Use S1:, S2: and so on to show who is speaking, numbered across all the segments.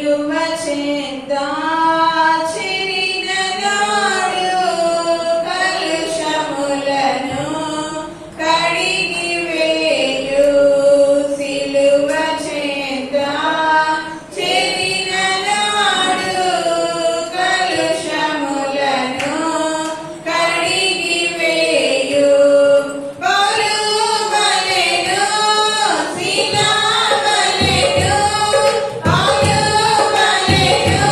S1: సిలువ చెంత చేరిన నాడు కలుషములను కడిగి వేయు సిలువ చెంత చేరిన నాడు కలుషములను కడిగి వేయు పౌలు బలెను శీలా బలెను పౌలు బలెను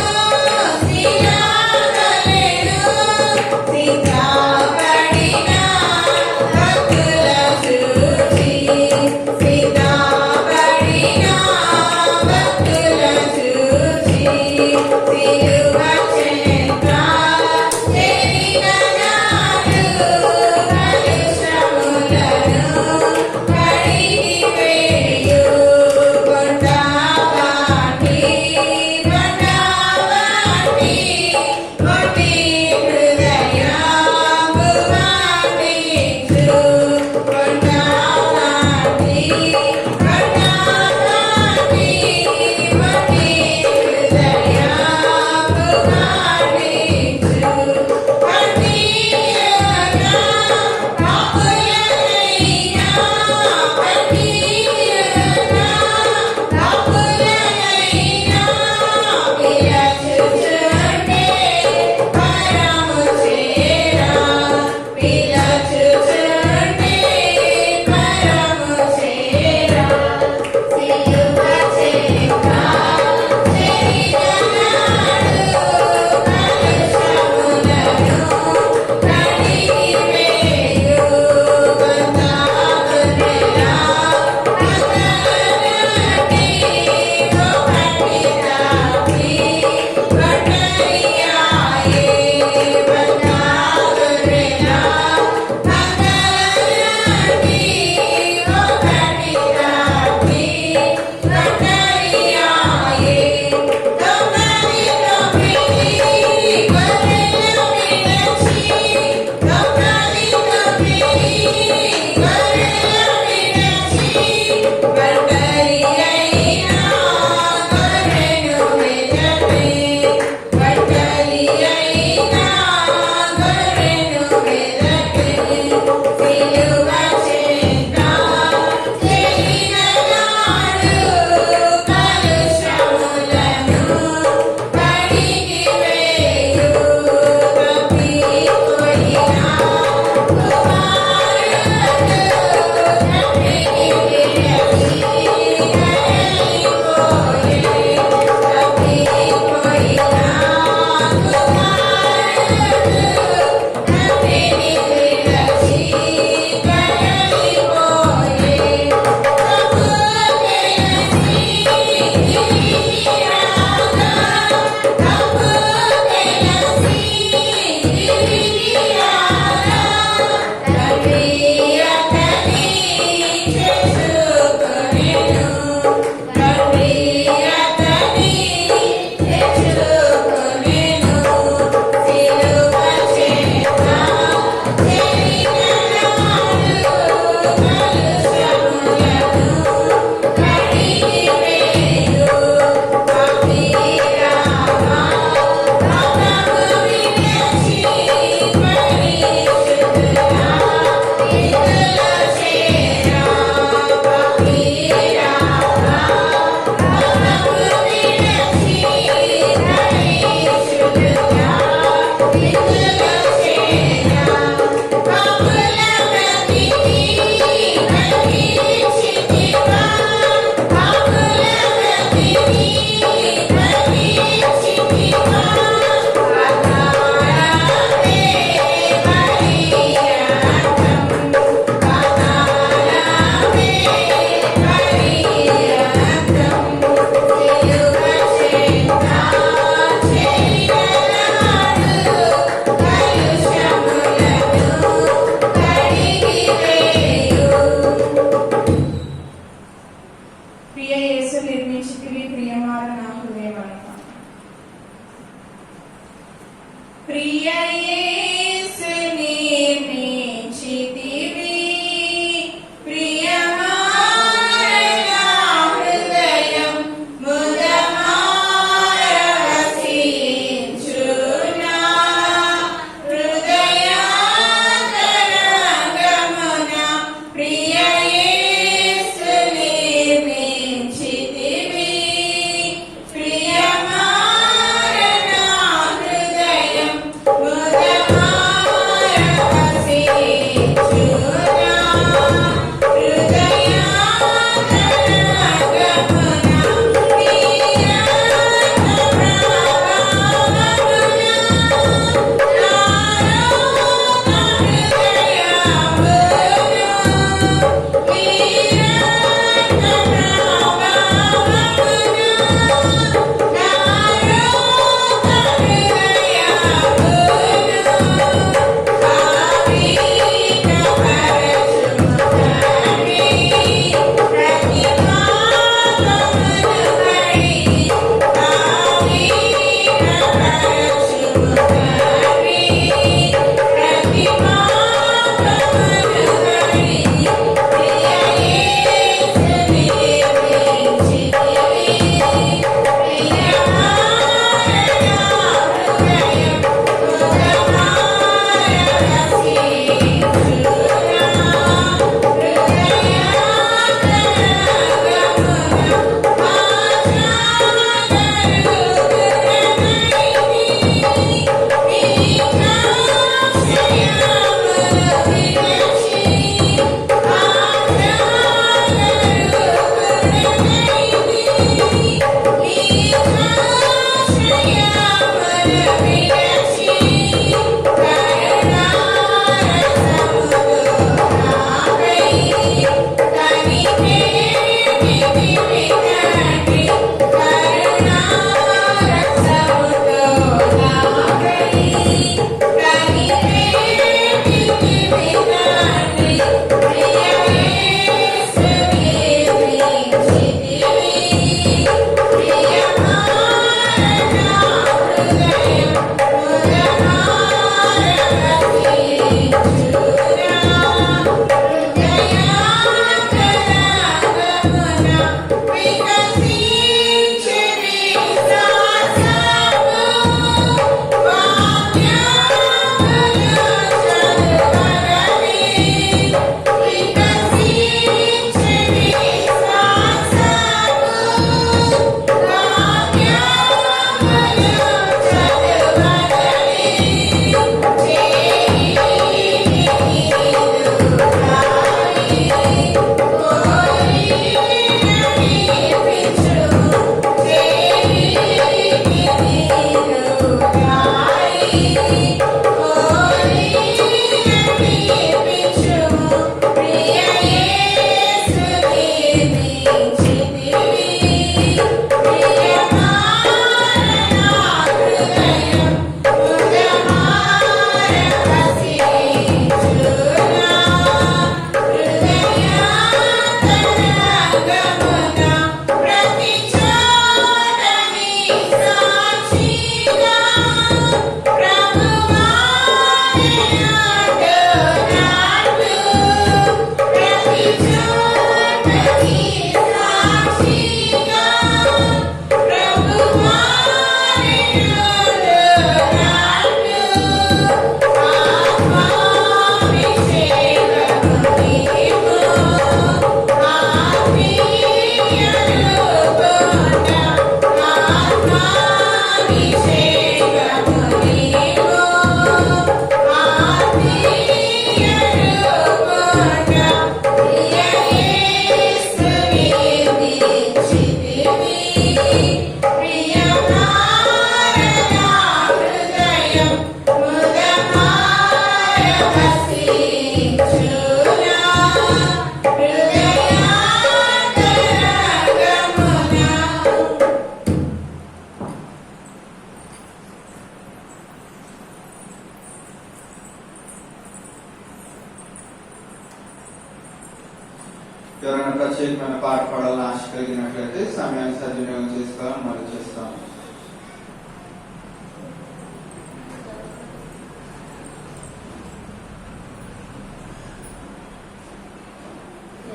S2: ఎవరైనా ప్రత్యేకమైన పాట పాడాలని ఆశ కలిగినట్లయితే సమయాన్ని సద్వినియోగం చేసుకోవాలని మనం చేస్తాం.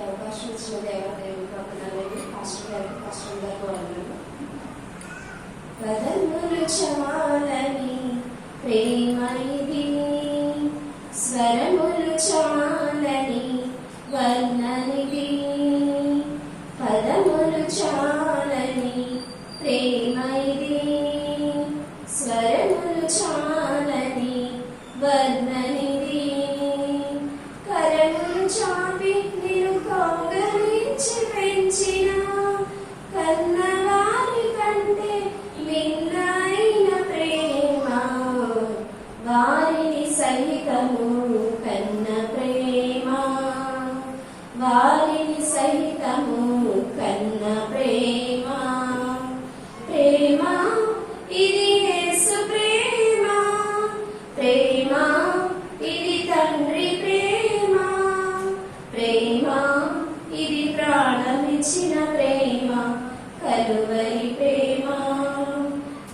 S3: అవకాశం ఇచ్చిన దేవాదేవుని వందనాలండి. పాస్టర్ గారికి పాస్టర్ గారు వందనాలు. పదములు చాలని ప్రేమ ఇది, స్వరములు చాలని వర్ణనిది. పదములు చాలని ప్రేమ ఇది, స్వరములు చాలని వర్ణనిది. కరములు చాపి నిన్ను కౌగలించి పెంచిన కన్నవారి కంటే మిన్నైన ప్రేమ, వారిని సహితము కన్న ప్రేమ, వారిని సహితము కన్న ప్రేమ. ప్రేమ ఇది యేసు ప్రేమ, ప్రేమ ఇది తండ్రి ప్రేమ, ప్రేమ ఇది ప్రాణమిచ్చిన ప్రేమ, కలువరి ప్రేమ.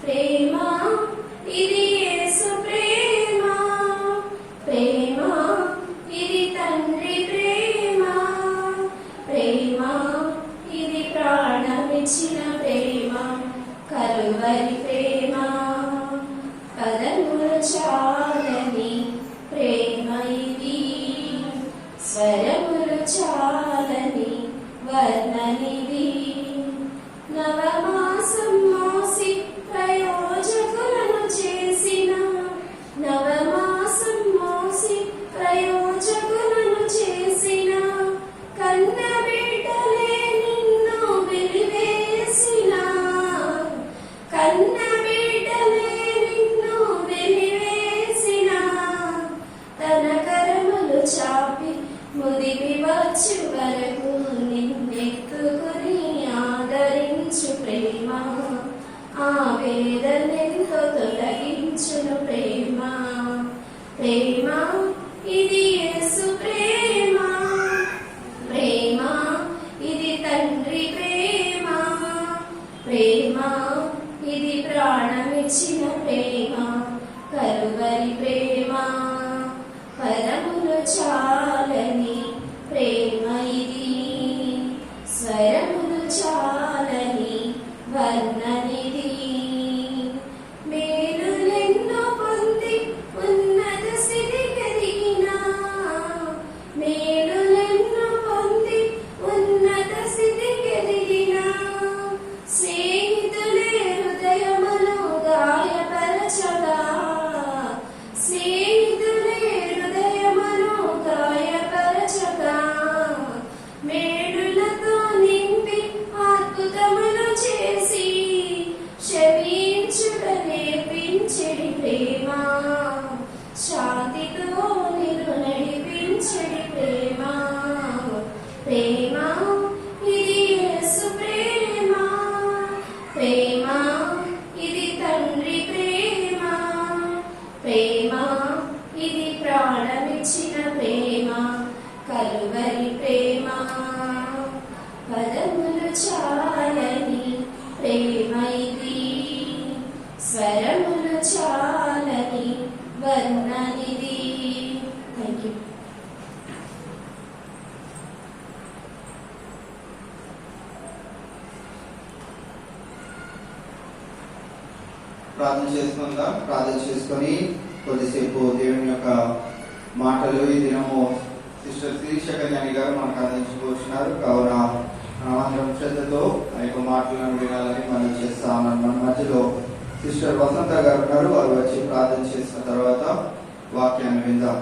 S3: ప్రేమ ఇది యేసు ప్రేమ, ప్రేమ ఇది తండ్రి ప్రేమ, ప్రేమ ఇది ప్రాణమిచ్చిన ప్రేమ, కలువరి ప్రేమ. పదములు చాలని ప్రేమ ఇది, స్వరములు చాలని వర్ణనిది. నవమాసం మోసి ప్రయోజకులను చేసిన, నవమాసం మోసి ప్రయోజకులను చేసిన కన్న బిడ్డలే నిన్ను వెలివేసిన, కన్న బిడ్డలే నిన్ను వెలివేసిన. తన కరములు చాపి ముదిమి వచ్చు వరకు నిన్నెత్తుకుని ఆదరించు ప్రేమ, ఆ వేదనెంతో తొలగించును ప్రేమ. ప్రేమ ఇది యేసు ప్రేమ, ప్రేమ ఇది తండ్రి ప్రేమ, ప్రేమ ఇది ప్రాణమిచ్చిన ప్రేమ, కలువరి ప్రేమ. పదములు చాలని ప్రేమ ఇది, స్వరములు చాలని వర్ణనిది. మేలులెన్నో పొంది ఉన్నత స్థితికి ఎదిగిన, మేలులెన్నో పొంది ఉన్నత స్థితికి ఎదిగిన స్నేహితులే హృదయమును గాయపరచగా, స్నేహితులే హృదయమును గాయపరచగా, మేడులతో నింపి అద్భుతములు చేసి క్షమించుట నేర్పించెడి ప్రేమ, శాంతితో నిన్ను నడిపించెడి ప్రేమ. ప్రేమ ఇది యేసు ప్రేమ, ప్రేమ ఇది తండ్రి ప్రేమ, ప్రేమ ఇది ప్రాణమిచ్చిన ప్రేమ, కలువరి ప్రేమ. పదములు చాలని ప్రేమ ఇది, స్వరములు చాలని వర్ణనిది. Thank you.
S2: ప్రార్థన చేసుకుందాం. ప్రార్థన చేసుకొని కొద్దిసేపు దేవుని యొక్క మాటలు ఈ దినము సిస్టర్ శిరీష కళ్యాణి గారు మనకు అందించబోతున్నారు. కావున మనమందరం శ్రద్ధతో ఆ యొక్క మాటలను వినాలని మనం చేస్తాం. మన మధ్యలో సిస్టర్ వసంత గారు ఉన్నారు. వారు వచ్చి ప్రార్థన చేసిన తర్వాత వాక్యాన్ని విందాం.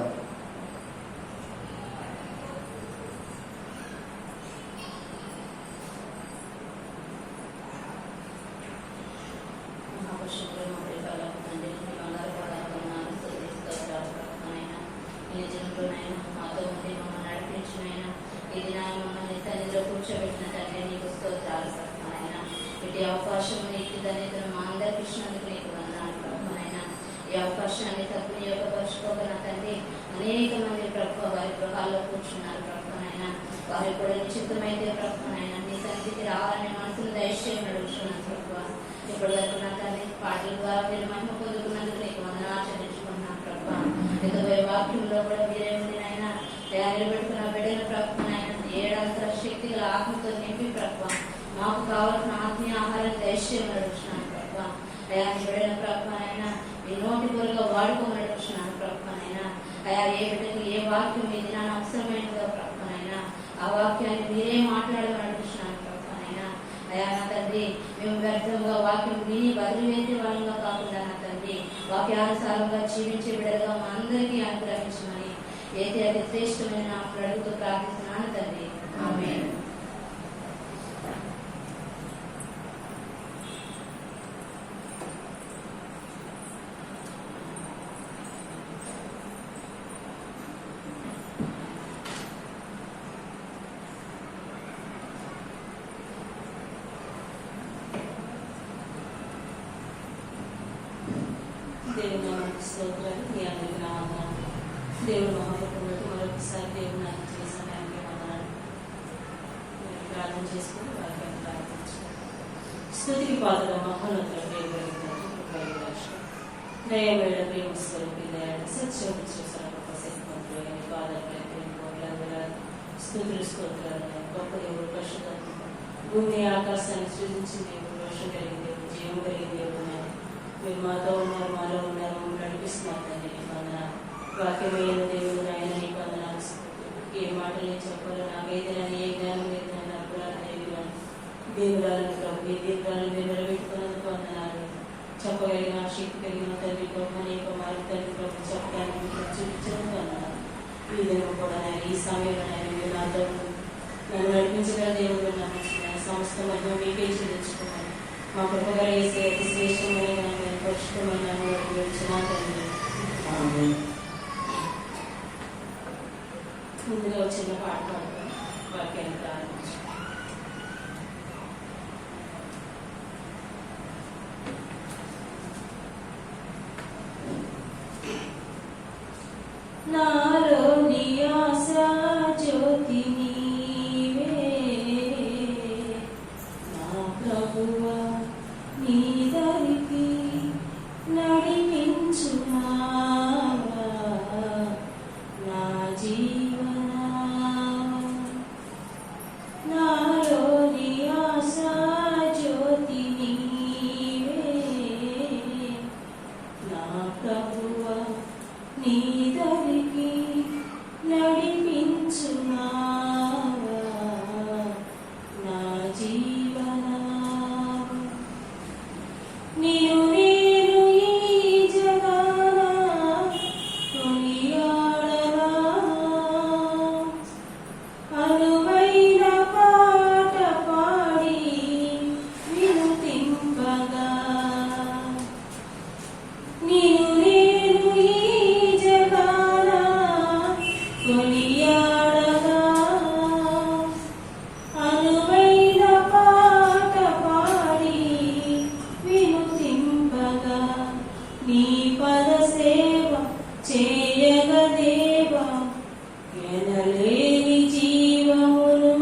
S3: కూర్చోబెట్టిన తండ్రి నీకు స్తోత్రాలు ప్రభువైనా. ఇటు అవకాశం నీకు ధన్యతను మా అందరికి ఇచ్చినందుకు నీకు వందనాలు ప్రభువైనా. ఈ అవకాశాన్ని తప్పు యోగపరుచుకోగల తండ్రి అనేక మంది ప్రభు వారి గృహాల్లో కూర్చున్నారు ప్రభువైనా. ప్రభుత్వనైనా వారికి కూడా నిశ్చితమైతే ప్రభుత్వనైనా నీ సన్నిధికి రావాలని మనసును దయచేయమని అడుగుతున్నాను ప్రభు. ఇప్పటి వరకు నా తండ్రి పాటల ద్వారా మీరు మహిమ పొందుకున్నందుకు నీకు వందనాలు చెల్లించుకుంటున్నాను ప్రభు. ఎదుగుపోయే వాక్యంలో కూడా మీరే ఉండినైనా నిలబెట్టుకున్న బిడ్డల ప్రభుత్వనైనా ఏడంతల శక్తి గల ఆత్మతో నింపి ప్రభు మాకు కావాల్సిన ఆత్మీయ ఆహారం దయచేయమని అడుగుతున్నాను ప్రభు. అయా బిడ్డల ప్రభుత్వనైనా మీ నోటి పూర్గా వాడుకోమని అడుగుతున్నాను ప్రభుత్వనైనా. అయా ఏ బిడ్డకి ఏ వాక్యం మీ దినాన్ని అవసరమైనదో ప్రభుత్వనైనా ఆ వాక్యాన్ని మీరే మాట్లాడమని అడుగుతున్నాను ప్రభుత్వనైనా. అయా నా తండ్రి మేము వ్యర్థంగా వాక్యం విని వదిలివేసే వాళ్ళంగా కాకుండా నా తండ్రి వాక్యానుసారంగా జీవించే బిడ్డలుగా మా అందరికీ అనుగ్రహించమని ఏది అతి శ్రేష్టమైన నామములో అడుగుతూ ప్రార్థిస్తున్నాను తండ్రి. ఆమేన్.
S4: దేవుని నామానికి స్తోత్రాలు. మీ అందరికీ నా వందనాలు. దేవుని మహాప్రభువులకు మరొకసారి దేవుని నాకు చేసిన ఆయనకి వందనాలు. ప్రార్థన చేసుకుని వారికి ప్రార్థించారు. స్తుతికి పాత్ర మహోన్నతుల దయవేడ ప్రేమ స్వరూపి దయాడు సత్యవంతులైన పాదాలు స్తుతులు స్తోత్రాలు. గొప్ప దేవుడు పరిశుద్ధుడు. భూమి ఆకాశాన్ని సృజించి దేవుడు వర్షం కలిగిన దేవుడు జీవం కలిగిన దేవుడు మీరు మాతో ఉన్నారు, మాలో ఉన్నారు, మమ్మల్ని నడిపిస్తున్నారు తండ్రి. నీ వందనాలు. వాక్యమైన దేవుడు ఆయన నీ వందనాలు. ఏ మాటలు చెప్పాలో నాకైతే ఏ జ్ఞానం లేదు నన్ను అప్పులని దేవుడాలను ప్రభు ఈ దీర్ఘాలను మీరు నిలబెట్టుకున్నందుకు వందనాలు. చెప్పగలిగిన శక్తి కలిగిన తండ్రి ప్రభు అనేక మార్గ తండ్రి ప్రభు చెప్పడానికి చూపించినందుకు వందనాలు. ఈ విధంగా కూడా నేను ఈ సమయంలో నేను మీరు నాతో నన్ను నడిపించగల దేవుడు నమ్ముతున్నాను. సంస్థ మధ్య మీకే చెల్లించుకున్నాను. మా కృపగా వేసే అతి శ్రేష్టమైన పరిశుభ్రమైన ముందుగా చిన్న పాట పాడుతాం. వాక్యాన్ని ప్రారంభించాం. నాలో నీ ఆశా జ్యోతి నీవే నా ప్రభువా నీ దరికి నడిపించునావా నా జీవనా. నాలో నీ ఆశా జ్యోతి నీవే నా ప్రభువా నీ దరికి నడిపించునావా నా జీవనా. నీవు నేను ఈ జగాన కొనియాడనా అనువైన పాట పాడి వినుతింపగా. నీవు నేను ఈ జగాన కొనియాడగా అనువైన పాట పాడి వినుతింపగా. నీ పద సేవ చేయగ దేవా ఎనలేని జీవమును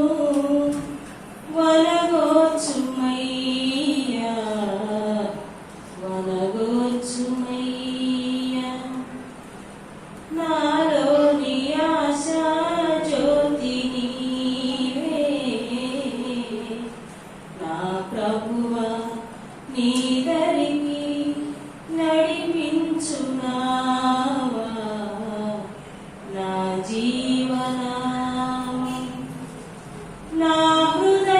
S4: వనగోచుమయ్యా వనగోచుమయ్యా. నాలో నీ ఆశా జ్యోతి నీవే నా ప్రభువా నీ దరికి నడిపించునావా నా జీవనా. నా హృదయాలయాన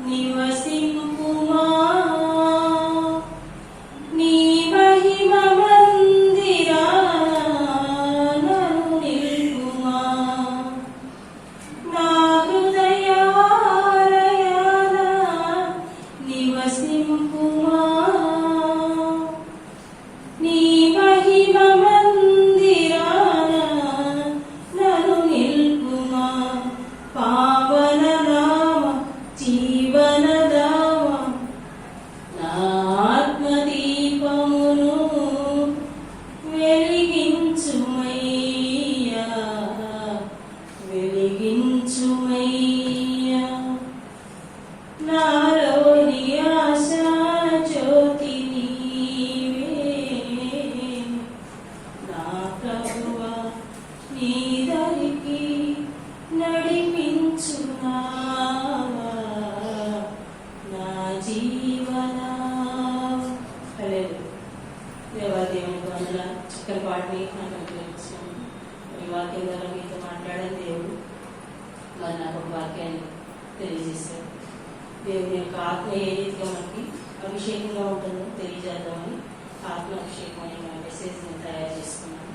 S4: నివసింపుమా నీ మహిమ మందిరాన నన్ను నిల్పుమా. నా హృదయాలయాన నివసింపుమా నీ మహిమ మందిరాన నన్ను నిల్పుమా. పావన నామ జీవన దామ నా ఆత్మదీపమును వెలిగించుమయ్యా జీవన దేవాదేవునికి వందల చక్కని పాటని నాకు అనుగ్రహించాను. మరి వాక్యం ద్వారా మీతో మాట్లాడని దేవుడు మరి నాకు ఒక వాక్యాన్ని తెలియజేశాడు. దేవుని యొక్క ఆత్మ ఏ రీతిగా మనకి అభిషేకంగా ఉంటుందో తెలియజేద్దామని ఆత్మ అభిషేకం అనే మెసేజ్ నేను తయారు చేసుకున్నాను.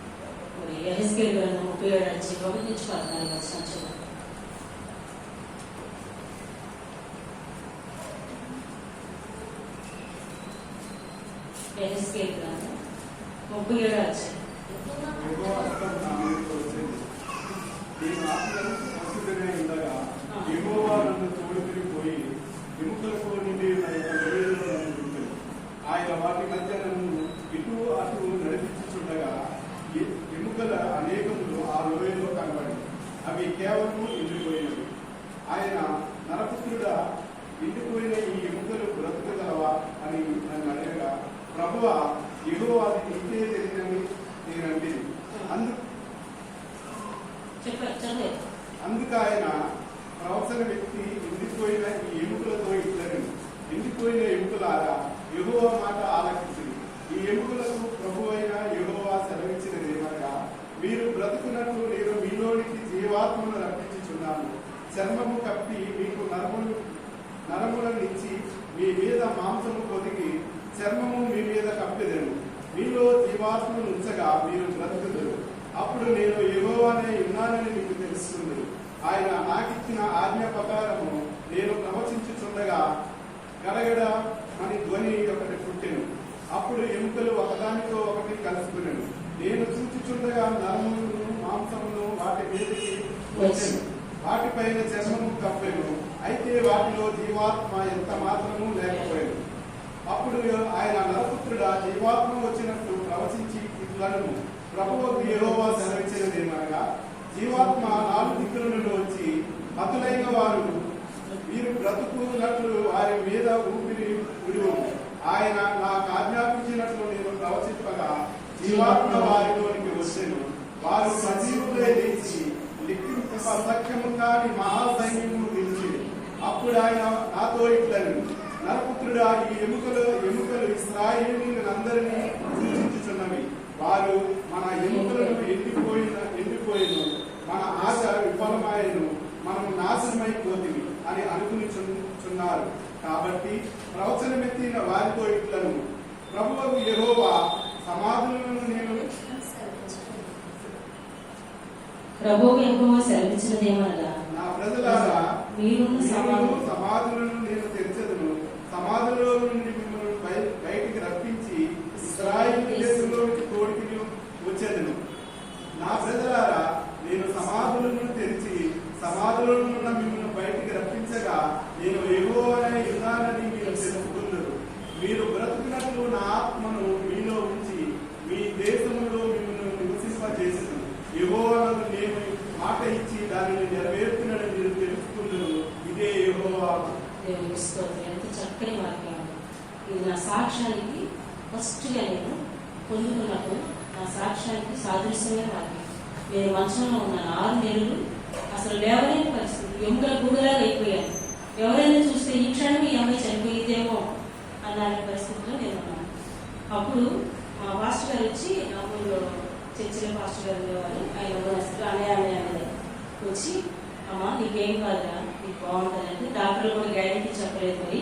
S4: మరి యెహెజ్కేలు గ్రంథం 37 అధ్యాయం 1 నుంచి 14 వచనం చూద్దాం. యెహెజ్కేలు గ్రంథం 37 అధ్యాయం.
S5: ఆయన వాటి మధ్య నన్ను ఇటు అటు నడిపించుచుండగా ఎముకల అనేకములు ఆ లోయలో కనబడి అవి కేవలం ఎండిపోయినవి. ఆయన నరపుత్రుడా, ఎండిపోయిన ఈ ఎముకలు బ్రతుకగలవా అని నన్ను అడగగా, ప్రభువా, యెహోవా అది నీకే తెలియదని నేనంటే అందుకు ఆయన ప్రవచన వ్యక్తి ఎండిపోయిన ఈ ఎముకలతో ఇట్లని, ఎండిపోయిన ఎముకలారా, యెహోవా మాట ఆలకించింది. ఈ ఎముకలకు ప్రభువైన యెహోవా సెలవిచ్చినదేమనగా, మీరు బ్రతుకున్నట్లు నేను మీలోనికి జీవాత్మను రప్పించుచున్నాను. చర్మము కప్పి మీకు నరములనిచ్చి మీ మీద మాంసము పొదిగి చర్మము మీ మీద కప్పెదను. మీలో జీవాత్మను ఉంచగా మీరు బ్రతుకుదురు. అప్పుడు నేను యెహోవానే ఉన్నానని మీకు తెలుస్తుంది. ఆయన నాకిచ్చిన ఆజ్ఞ ప్రకారము నేను ప్రవచించుచుండగా గడగడ అని ధ్వని ఒకటి పుట్టెను. అప్పుడు ఎముకలు ఒకదానితో ఒకటి కలుసుకునేను. నేను చూచుచుండగా నరములను మాంసమును వాటి మీదకి వచ్చెను. వాటిపైన చర్మము కప్పెను. అయితే వాటిలో జీవాత్మ ఎంత మాత్రము లేకపోయాను. అప్పుడు ఆయన నరపుత్రుడా, జీవాత్మ వచ్చినట్లు ప్రవచించి ఇట్లను, ప్రభువు యెహోవా సెలవిచ్చినదేమనగా, జీవాత్మ 4 దిక్కుల నుండి వచ్చి హతులైన వారు మీరు బ్రతుకున్నట్లు వారి మీద ఊపిరి విడువు. ఆయన నాకు ఆజ్ఞాపించినట్లు నేను ప్రవచింపగా జీవాత్మ వారిలోనికి వచ్చెను. వారు సజీవులై లేచి లెక్కింపసఖ్యము కాని మహాసైన్యము పిలిచి, అప్పుడు ఆయన నాతో ఇట్లని, నరపుత్రుడా, ఈ ఎముకలు ఇశ్రాయేలీయులందరినీ సూచించుచున్నవి. వారు మన ఎముకలను ఎండిపోయిను, మన ఆశ విఫలమాయను, మనము నాశనమైపోతుంది అని అనుకునిచున్నారు. కాబట్టి ప్రవచనమెత్తిన వారితో ఇట్లను, ప్రభువు యెహోవా సమాధులను నేను
S4: సెలవిచ్చినదేమనగా,
S5: నా ప్రజలారా,
S4: మీరు
S5: సమాధులను నేను తెరచెదను. సమాధులలో నుండి మిమ్మల్ని బయటికి రప్పించి ఇశ్రాయేలు దేశంలోకి తోడికి వచ్చేదను. నా ప్రజలారా, నేను సమాధులను తెరిచి సమాధులలో ఉన్న మిమ్మల్ని బయటికి రప్పించగా నేను యెహోవానే ఉన్నానని మీరు తెలుసుకుందరు. మీరు బ్రతుకున్నట్లు నా ఆత్మను మీలో ఉంచి మీ దేశంలో మిమ్మల్ని నివసింపజేసెను. యెహోవాకు నేను మాట ఇచ్చి దానిని నెరవేర్చునని మీరు తెలుసుకుందరు. ఇదే యెహోవా.
S4: దేవునికి స్తోత్రం. ఎంత చక్కని వాక్యం. ఇది నా సాక్ష్యానికి ఫస్ట్గా నేను పొందుకున్నప్పుడు నా సాక్ష్యానికి సాదృశ్యమైన వాక్యం. నేను మంచంలో ఉన్నాను 6 నెలలు, అసలు లేవలేని పరిస్థితి, ఎముకల గూడులాగా అయిపోయాను. ఎవరైనా చూస్తే ఈ క్షణం ఈ అమ్మాయి చనిపోయిద్దేమో అన్న పరిస్థితిలో నేను ఉన్నాను. అప్పుడు మా పాస్టర్ గారు వచ్చి, నా ఊళ్ళో చర్చిలో పాస్టర్ గారు ఉండేవారు, ఆయన అనే వచ్చి, అమ్మ నీకేం కాదురా, నీకు బాగుంటుందంటే డాక్టర్లు కూడా గ్యారెంటీ చెప్పలేదు, మరి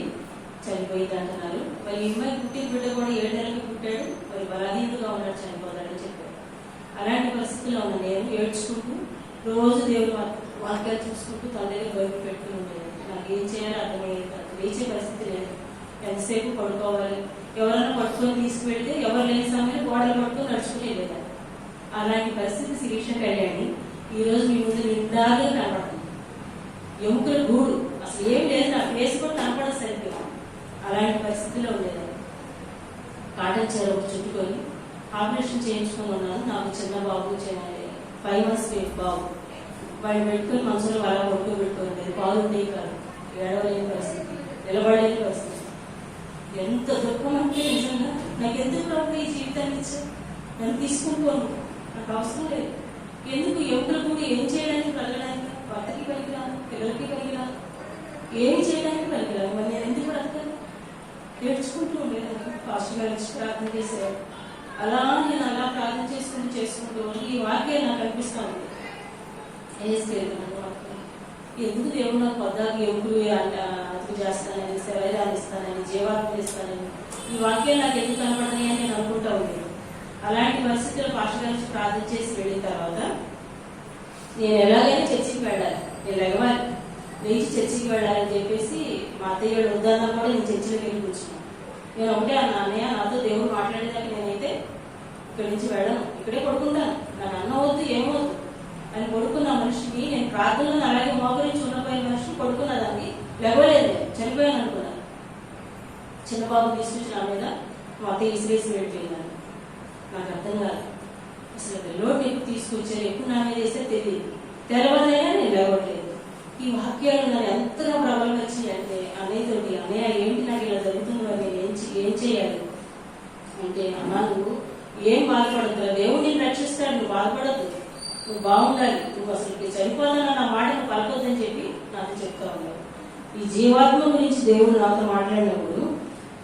S4: చనిపోయింది అంటున్నారు. మరి ఈ అమ్మాయి పుట్టిన బిడ్డ కూడా 7 నెలలకి పుట్టాడు, మరి బలహీనంగా ఉన్నాడు, చనిపోతాడని చెప్పాడు. అలాంటి పరిస్థితుల్లో ఉన్న నేను ఏడ్చుకుంటూ రోజు దేవుడు వాక్యాలు చూసుకుంటూ తండ్రిని బయట పెట్టుకుని ఉండేది. నాకు ఏం చేయాలో అర్థమయ్యేది కాదు. లేచే పరిస్థితి లేదు. ఎంతసేపు పడుకోవాలి, ఎవరైనా పట్టుకొని తీసుకువెళ్తే ఎవరు లేని సమయంలో గోడలు పట్టుకొని నడుచుకుని వెళ్ళేదాన్ని. అలాంటి పరిస్థితి శిరీష కళ్యాణి ఈ రోజు మీ ముందు నిండాగా కనపడుతుంది. ఎముకల గూడు, అసలు ఏం లేదు, నా ఫేస్ కూడా కనపడదు సరిగ్గా. అలాంటి పరిస్థితిలో ఉండేదాన్ని. కాటన్ చీర ఒకటి చుట్టుకొని ఆపరేషన్ చేయించుకొని ఉన్నాను. నాకు చిన్న బాబు, 5 months బాబు, వాడిని పెట్టుకొని మనసులో అలా కొట్టుకు పెట్టుకోండి. పాలు ఉండేవి కాదు, ఏడవలేని పరిస్థితి, నిలబడలేని పరిస్థితి. ఎంత దుఃఖం అంటే నిజంగా నాకు ఎందుకు ప్రభు ఈ జీవితాన్ని ఇచ్చారు, నన్ను తీసుకుంటాను, నాకు అవసరం లేదు. ఎందుకు ఎముకలు కూడా ఏం చేయడానికి పలకడానికి, భర్తకి పలికిరాను, పిల్లలకి పలికిరాను, ఏమి చేయడానికి పలికిరాను, మరి నేను ఎందుకు బ్రతకాను? పాస్టర్ గారు వచ్చి ప్రార్థన చేసేవాడు. అలా నేను అలా ప్రార్థన చేసుకుంటూ ఈ వాక్యం నాకు అనిపిస్తా ఉంది. ఎందుకు దేవుడు నాకు పొద్దాకి ఎప్పుడు అదుపు చేస్తానని, శరీరాన్ని ఇస్తానని, జీవాత్మలు ఇస్తానని ఈ వాక్యాలు నాకు ఎందుకు కనపడతాయి అని నేను అనుకుంటా ఉండేది. అలాంటి పరిస్థితుల్లో పాస్టర్ గారు ప్రార్థన చేసి వెళ్ళిన తర్వాత నేను ఎలాగైనా చర్చికి వెళ్ళాలి, నేను లెగవాలి, లేచి చర్చికి వెళ్ళాలని చెప్పేసి మా అత్తయ్య గారు వద్దన్నా కూడా నేను చర్చిలోకి వెళ్ళి కూర్చున్నాను. నేను ఒకటే అన్నా, అన్నయ్య నాతో దేవుడు మాట్లాడేదాకా నేనైతే ఇక్కడి నుంచి వెళ్ళను, ఇక్కడే పడుకుంటాను, నాకు అన్న వద్దు ఏమవద్దు అని పడుకున్న మనిషికి నేను ప్రార్థనలో అలాగే మోకరించి ఉన్నపోయిన మనిషిని పడుకున్నదాన్ని లెగవలేదు, చనిపోయాను అనుకున్నాను. చిన్నబాబు తీసుకొచ్చి నా మీద మా అత్తయ్య విసిరేసి వెళ్ళిపోయినాను. నాకు అర్థం కాదు అసలు లోటు ఎక్కువ తీసుకొచ్చారు, ఎక్కువ నా మీద వేస్తే తెలియదు, తెలవదైనా నేను లేవట్లేదు. ఈ వాక్యాలు నాకు ఎంతగా ప్రభావం వచ్చింది అంటే అనేతోటి అన్నయ్య ఏంటి నాకు ఇలా జరుగుతుందో నేను ఏం చేయాలి అంటే, అన్నా నువ్వు ఏం బాధపడద్దు, దేవుడు నేను రక్షిస్తాడు, నువ్వు బాధపడద్దు, నువ్వు బాగుండాలి, నువ్వు అసలు చనిపోతానన్న నా మాటను పలకొద్దని చెప్పి నాతో చెప్తా ఉన్నాడు. ఈ జీవాత్మ గురించి దేవుడు నాతో మాట్లాడినప్పుడు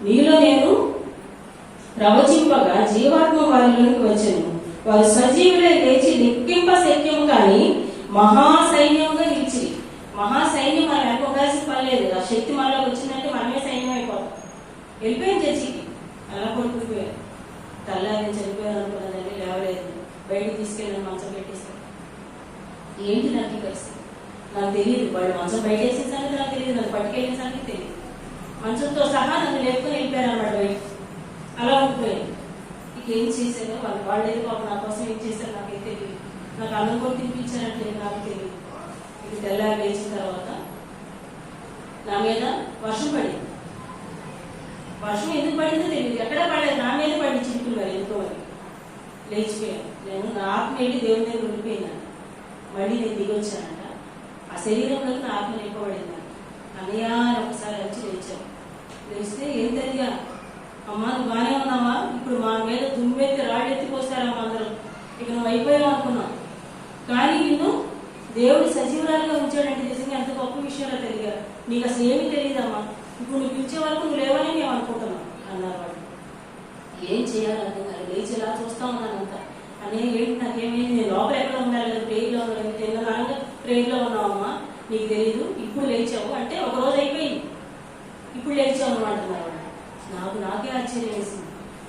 S4: నీలో నేను ప్రవచింపగా జీవాత్మ వారిలోనికి వచ్చాను, వారు సజీవులే లేచి లెక్కింప శక్యము కానీ మహాసైన్యంగా నిలిచి. మహాసైన్యం మనం అనుకోవాల్సిన పని లేదు, ఆ శక్తి మనలోకి వచ్చిందంటే మనమే సైన్యం అయిపోతాం. వెళ్ళిపోయాను చర్చికి, అలా పడుకుపోయాను. తల్లారి చనిపోయాను అనుకున్నదండి, లేవలేదు, బయటకు తీసుకెళ్ళాను, మంచం పెట్టేస్తాను. ఏంటి నాకు ఈ పరిస్థితి నాకు తెలియదు, వాళ్ళు మంచం బయట వేసిన సంగతి నాకు తెలియదు, నన్ను పట్టుకెళ్ళిన సంగతి తెలియదు. మంచంతో సహా నన్ను లేపుకొని వెళ్ళిపోయాను అన్నమాట బయట. అలా ఉండిపోయాను. ఇక ఏం చేశారో వాళ్ళేదో పాపం నా కోసం ఏం చేశారో నాకేం తెలియదు. నాకు అన్నం కూడా తినిపించారంటే నాకు తెలియదు. ఇక తెల్లారి లేచిన తర్వాత నా మీద వర్షం పడింది. వర్షం ఎందుకు పడిందో తెలియదు, ఎక్కడ పడలేదు, నా మీద పడి చిరుకులు మరి ఎందుకో అని లేచిపోయాను. నేను నా ఆత్మ వెళ్ళి దేవుని దగ్గర ఉండిపోయిందంట. మళ్ళీ నేను దిగొచ్చానంట. ఆ శరీరంలోకి నా ఆత్మ నింపబడింది. అన్నయ్య అని ఒకసారి వచ్చి లేచాను. లేస్తే ఏం తెలియగా, అమ్మా నువ్వు బాగానే ఉన్నావా, ఇప్పుడు మా మీద దుమ్మెత్తి రాళ్ళు ఎత్తిపోస్తారమ్మా అందరూ, ఇక నువ్వు అయిపోయావు అనుకున్నావు, కానీ నిన్ను దేవుడు సజీవురాలుగా ఉంచాడంటే నిజంగా ఎంత గొప్ప విషయంలో తెలియగా, నీకు అసలు ఏమీ తెలియదమ్మా, ఇప్పుడు నువ్వు పిలిచే వరకు నువ్వు లేవని మేము అనుకుంటున్నాం అన్నారు వాళ్ళు. ఏం చేయాలి అర్థం కాదు, లేచి ఎలా చూస్తా ఉన్నాను అంతా. అనే ఏంటి నాకేమైంది, నేను లోపల ఎక్కడ ఉండాలి కదా, ప్రేయర్లో ఉన్నాను, తెల్లనారంగా ప్రేయర్లో ఉన్నావమ్మా, నీకు తెలీదు, ఇప్పుడు లేచావు అంటే ఒక రోజు అయిపోయింది, ఇప్పుడు లేచావు అనమాట అన్నారు. నాకే ఆశ్చర్యం వేసింది.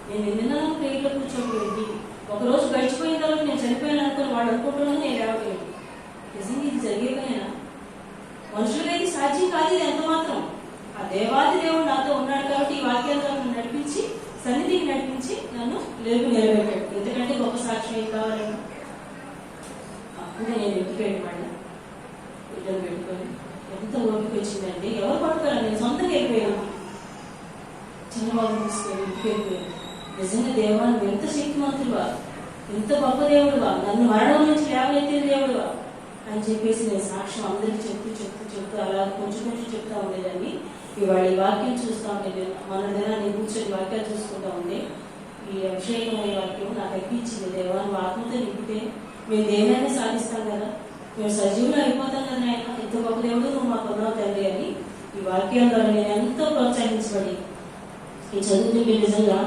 S4: నేను నిన్న ప్రేయర్లో కూర్చోబెట్టి ఒక రోజు గడిచిపోయిన తర్వాత నేను చనిపోయాను అనుకుని వాళ్ళు అనుకుంటున్నాను, నేను లేవట్లేదు. నిజంగా ఇది జరిగేపోయినా మనుషులకైతే సాధ్యం కాదు ఇది ఎంత మాత్రం. ఆ దేవాది దేవుడు నాతో ఉన్నాడు కాబట్టి ఈ వాక్యాలతో నన్ను నడిపించి సన్నిధికి నడిపించి నన్ను లేపు నిలబెట్టాడు. ఎందుకంటే గొప్ప సాక్ష్యం ఏం కావాలని అప్పుడు నేను ఇంటికి వెళ్ళిపోయాను. బిడ్డను పెట్టుకొని ఎంత ఓపిక వచ్చిందంటే ఎవరు పట్టుకోరా, నేను సొంతంగా వెళ్ళిపోయాను. చిన్నబాబు తీసుకొని ఇంటికి వెళ్ళిపోయాను. నిజంగా దేవా నువ్వు ఎంత శక్తిమంతుడువా, ఎంత గొప్ప దేవుడువా, నన్ను మరణం నుంచి లేవనెత్తిన దేవుడువా అని చెప్పేసి నేను సాక్ష్యం అందరికి చెప్తూ అలా కొంచెం చెప్తా ఉండేదాన్ని. ఇవాళ ఈ వాక్యం చూస్తూ ఉండేది, మన దినాన్ని కూర్చొని వాక్యాలు చూసుకుంటా ఉండే ఈ అభిషేకమైన వాక్యం నాకు అనిపించింది, దేవా నువ్వు ఆత్మతో నింపితే మేము దేవైనా సాధిస్తాం కదా, మేము సజీవులు అయిపోతాం కదా ఆయన, ఎంత గొప్ప దేవుడు నువ్వు మాకు ఉన్నావు తండ్రి అని ఈ వాక్యం ద్వారా నేను ఎంతో ప్రోత్సహించబడి ఈ చదువుతుంటే నిజంగా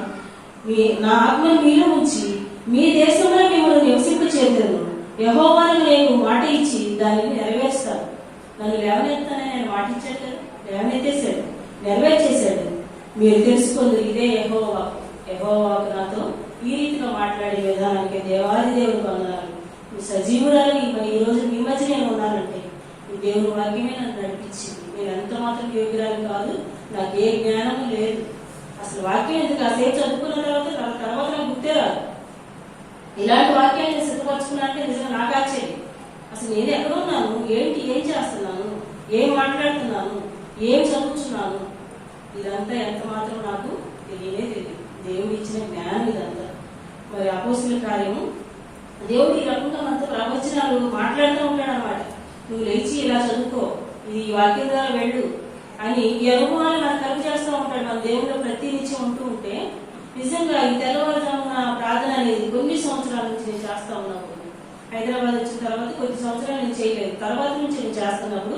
S4: నా ఆత్మను మీలో ఉంచి మీ దేశంలో మిమ్మల్ని నివసింప చేద్దను, యెహోవాను నేను మాట ఇచ్చి దానిని నెరవేరుస్తాను. నన్ను లేవనెత్తానని ఆయన మాట ఇచ్చాడు కదా, లేవనెత్తేసాడు, నెరవేర్చేశాడు. మీరు తెలుసుకుందరు ఇదే యెహోవాకు నాతో ఈ రీతిగా మాట్లాడే విధానానికి దేవాది దేవుడు వందనాలు. మీ సజీవురాలు ఈ రోజు మీ మధ్య నేను ఉన్నానంటే ఈ దేవుని వాక్యమే నన్ను నడిపించింది. నేను ఎంత మాత్రం యోగ్యురాలు కాదు, నాకు ఏ జ్ఞానము లేదు. అసలు వాక్యం ఎందుకు కాసేపు చదువుకున్న తర్వాత నాకు గుర్తే రాదు. ఇలాంటి వాక్యాన్ని సిద్ధపరచుకున్నా అంటే నిజంగా నాకు ఆశ్చర్యం. అసలు నేను ఎక్కడ ఉన్నాను, ఏంటి, ఏం చేస్తున్నాను, ఏం మాట్లాడుతున్నాను, ఏం చదువుతున్నాను, ఇదంతా ఎంత మాత్రం నాకు తెలియనే తెలియదు. దేవుడు ఇచ్చిన జ్ఞానం ఇదంతా. మరి అపోస్తుల కార్యము దేవుడు ఈ రకంగా మనతో ప్రవచనాలు మాట్లాడుతూ ఉంటాడు అనమాట. నువ్వు లేచి ఇలా చదువుకో, ఇది వాక్యం ద్వారా వెళ్ళు అని ఈ అనుభవాలు నాకు కలుగు చేస్తూ ఉంటాడు. మన దేవుడు ప్రతి నిత్యం ఉంటూ ఉంటే నిజంగా ఈ తెల్లవారుజామున ప్రార్థన అనేది కొన్ని సంవత్సరాల నుంచి నేను చేస్తా ఉన్నప్పుడు, హైదరాబాద్ వచ్చిన తర్వాత కొద్ది సంవత్సరాలు నేను చేయలేదు, తర్వాత నుంచి నేను చేస్తున్నప్పుడు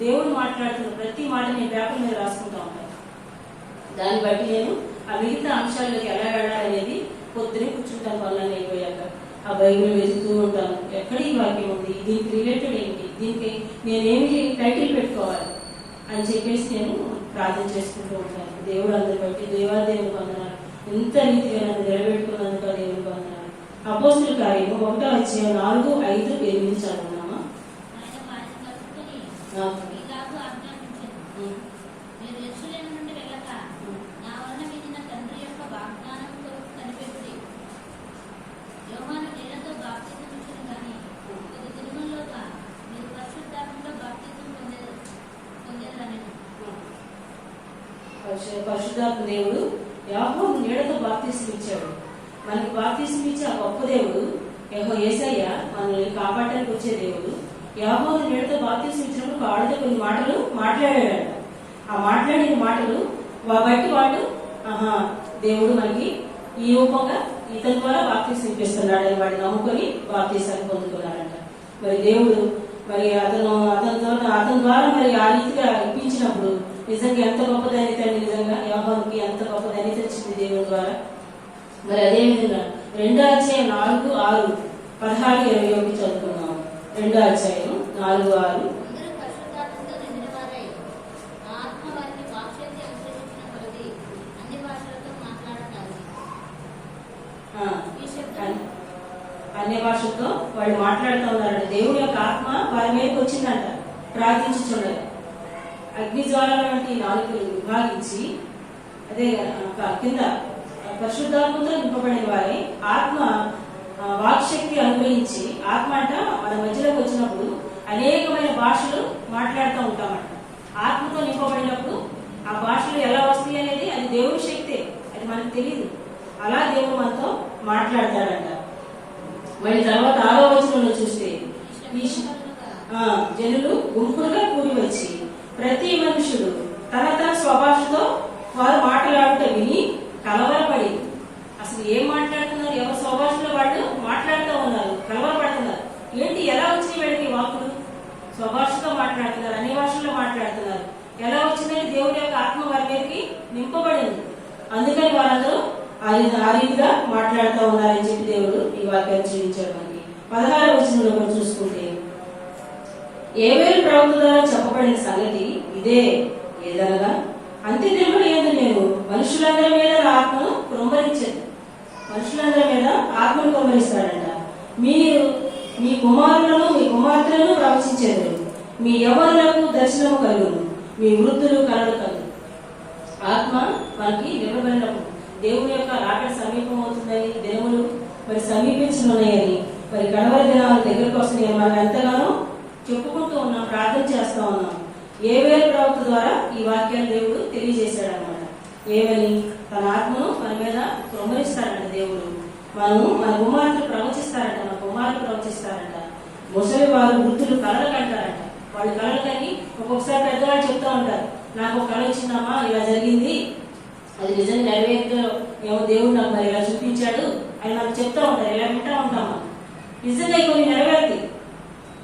S4: దేవుడు మాట్లాడుతున్న ప్రతి మాట నేను పేపర్ మీద రాసుకుంటా ఉంటాను. దాన్ని బట్టి నేను ఆ మిగతా అంశాల్లోకి ఎలా వెళ్ళాలనేది పొద్దునే కూర్చుంటాను పనులను అయిపోయాక ఆ బైబిల్ వెతుకుతూ ఉంటాను. ఎక్కడ ఈ వాక్యం ఉంది, దీనికి రిలేటెడ్ ఏంటి, దీనికి నేనేమి టైటిల్ పెట్టుకోవాలి అని చెప్పేసి నేను ప్రార్థన చేసుకుంటూ ఉంటాను. దేవుడు అందరి బట్టి దేవాదేవుని వందనాలు, ఇంత రీతిగా నన్ను నిలబెట్టుకున్నందుకు దేవుని వందనాలు. అపోస్తుల కార్యము 1:4-5-8 చదువున్నామా? పరిశుద్ధాత్మ దేవుడు యాకోబు నీడతో బాప్తీసం ఇచ్చాడు. మనకి బాప్తీసం ఇచ్చే ఆ గొప్ప దేవుడు యేసయ్య మనల్ని కాపాడటానికి వచ్చే దేవుడు యాకోబు నీడతో బాప్తీసం ఇచ్చినప్పుడు వాడితో కొన్ని మాటలు మాట్లాడాడంట. ఆ మాట్లాడిన మాటలు బట్టి వాడు దేవుడు మనకి ఈ రూపంగా ఇతని ద్వారా బాప్తీసం ఇప్పిస్తున్నాడని వాడిని నమ్ముకొని బాప్తీసాన్ని పొందుకున్నాడంట. మరి దేవుడు మరి అతని ద్వారా మరి ఆ రీతిగా ఇప్పించినప్పుడు నిజంగా ఎంత గొప్ప ధన్యత అండి. నిజంగా యోహానుకి ఎంత గొప్ప ధన్యత వచ్చింది దేవుని ద్వారా. మరి అదేవిధంగా 2:6-16-21 చదువుకున్నాము. 2:4-6 అన్ని భాషలతో వాళ్ళు మాట్లాడుతూ ఉన్నారంట. దేవుడి యొక్క ఆత్మ వారి మీదకి వచ్చిందంట. ప్రార్థించుచున్నారు. అగ్ని జ్వాలల వంటి నాలుకలు విభాగించి అదే కింద పరిశుద్ధాత్మతో నింపబడిన వారి ఆత్మ వాక్శక్తి అనుగ్రహించి ఆత్మ అంట మన మధ్యలోకి వచ్చినప్పుడు అనేకమైన భాషలు మాట్లాడుతూ ఉంటామంట. ఆత్మతో నింపబడినప్పుడు ఆ భాషలు ఎలా వస్తాయి అనేది అది దేవుడి శక్తే, అది మనకు తెలియదు. అలా దేవుడు మనతో మాట్లాడతాడంట. మళ్ళీ తర్వాత 6వ వచనంలో చూస్తే జనులు గుంపులుగా కూడి వచ్చి ప్రతి మనుషుడు తన స్వభాషతో వారు మాట్లాడుట విని కలవరపడి, అసలు ఏం మాట్లాడుతున్నారు, ఎవరి స్వభాషలో వాళ్ళు మాట్లాడుతూ ఉన్నారు, కలవరపడుతున్నారు. ఏంటి ఎలా వచ్చినాయి వీళ్ళకి వాకులు? స్వభాషతో మాట్లాడుతున్నారు, అన్ని భాషల్లో మాట్లాడుతున్నారు. ఎలా వచ్చిందంటే దేవుడి యొక్క ఆత్మ వారి మీదకి నింపబడింది. అందుకని వాళ్ళందరూ ఆ రీతిగా మాట్లాడుతూ ఉన్నారని చెప్పి దేవుడు ఈ వాక్యాన్ని చూపించాడు మనకి. 16వ వచనంలో మనం చూసుకుంటే యోవేలు ప్రవక్త ద్వారా చెప్పబడిన సంగతి ఇదే, ఏదనగా అంత్య దినముల యందు నేను మనుషులందరి మీద ఆత్మను కుమ్మరించాను. మనుషులందరి మీద ఆత్మను కుమ్మరిస్తాడంట. మీరు మీ కుమారులను మీ కుమార్తెలను ప్రవచించేది, మీ యవ్వనులకు దర్శనము కలుగును, మీ వృద్ధులు కలలు కలుగు. ఆత్మ మనకి నిలబడినప్పుడు దేవుని యొక్క రాకడ సమీపం అవుతుందని, దినములు మరి సమీపించనున్నాయని, మరి కడవరి దినాలు దగ్గరకు వస్తున్నాయని మనం ఎంతగానో చెప్పుకుంటూ ఉన్నాం, ప్రార్థన చేస్తా ఉన్నాం. యోవేలు ప్రవక్త ద్వారా ఈ వాక్యాన్ని దేవుడు తెలియజేశాడు అనమాట. ఏమని? తన ఆత్మను మన మీద కుమ్మరిస్తాడంట దేవుడు. మన కుమార్తెలు ప్రవచిస్తారంట, మన కుమారులు ప్రవచిస్తారంట. ముసలి వారు వృద్ధులు కళలు కంటారంట. వాళ్ళు కళలు కని ఒక్కొక్కసారి పెద్దవాళ్ళు చెప్తా ఉంటారు, నాకు ఒక కళ వచ్చిందమ్మా, ఇలా జరిగింది, అది నిజంగా నెరవేరుతో ఏమో దేవుడు నాకు మరి ఇలా చూపించాడు అని మనకు చెప్తా ఉంటారు. ఇలా వింటా ఉంటామా? నిజంగా కొన్ని నెరవేరుతాయి,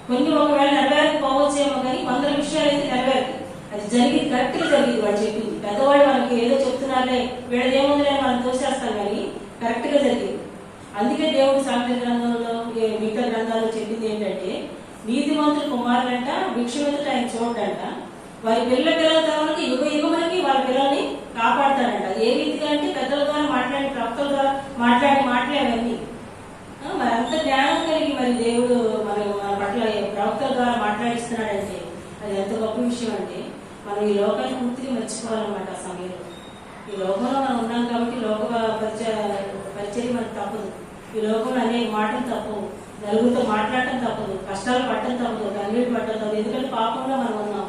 S4: కొన్ని ఒకవేళ నెరవేరకపోవచ్చేమో, కానీ 100 విషయాలు అయితే నెరవేరుతాయి. అది జరిగింది, కరెక్ట్గా జరిగింది. వాళ్ళు చెప్పింది. పెద్దవాళ్ళు మనకి ఏదో చెప్తున్నారే, వీళ్ళదేముందిలే మనం తోసేస్తాం, కానీ కరెక్ట్గా జరిగింది. అందుకే దేవుడు సామెతల గ్రంథంలో మిగతా గ్రంథాల్లో చెప్పింది ఏంటంటే, నీతిమంతుల కుమారులంట భిక్షమెత్తుట ఆయన చూడంట, వారి పిల్లల తర్వాత యుగములకి వాళ్ళ పిల్లల్ని కాపాడతాడంట. ఏ రీతిగా అంటే పెద్దల ద్వారా మాట్లాడి, ప్రవక్తల ద్వారా మాట్లాడి అవన్నీ మరి అంత జ్ఞానం కలిగి మరి దేవుడు మన పట్ల ప్రవక్తల ద్వారా మాట్లాడిస్తున్నాడంటే అది ఎంత గొప్ప విషయం అంటే, మనం ఈ లోకాన్ని పూర్తిగా మర్చిపోవాలన్నమాట. ఆ సమయంలో ఈ లోకంలో మనం ఉన్నాం కాబట్టి లోక పరిచయం మనకు తప్పదు. ఈ లోకంలో అనేక మాటలు తప్పవు, నలుగురితో మాట్లాడటం తప్పదు, కష్టాలు పట్టడం తప్పదు, కన్నీళ్ళు పట్టడం తప్పదు. ఎందుకంటే పాపంలో మనం ఉన్నాం.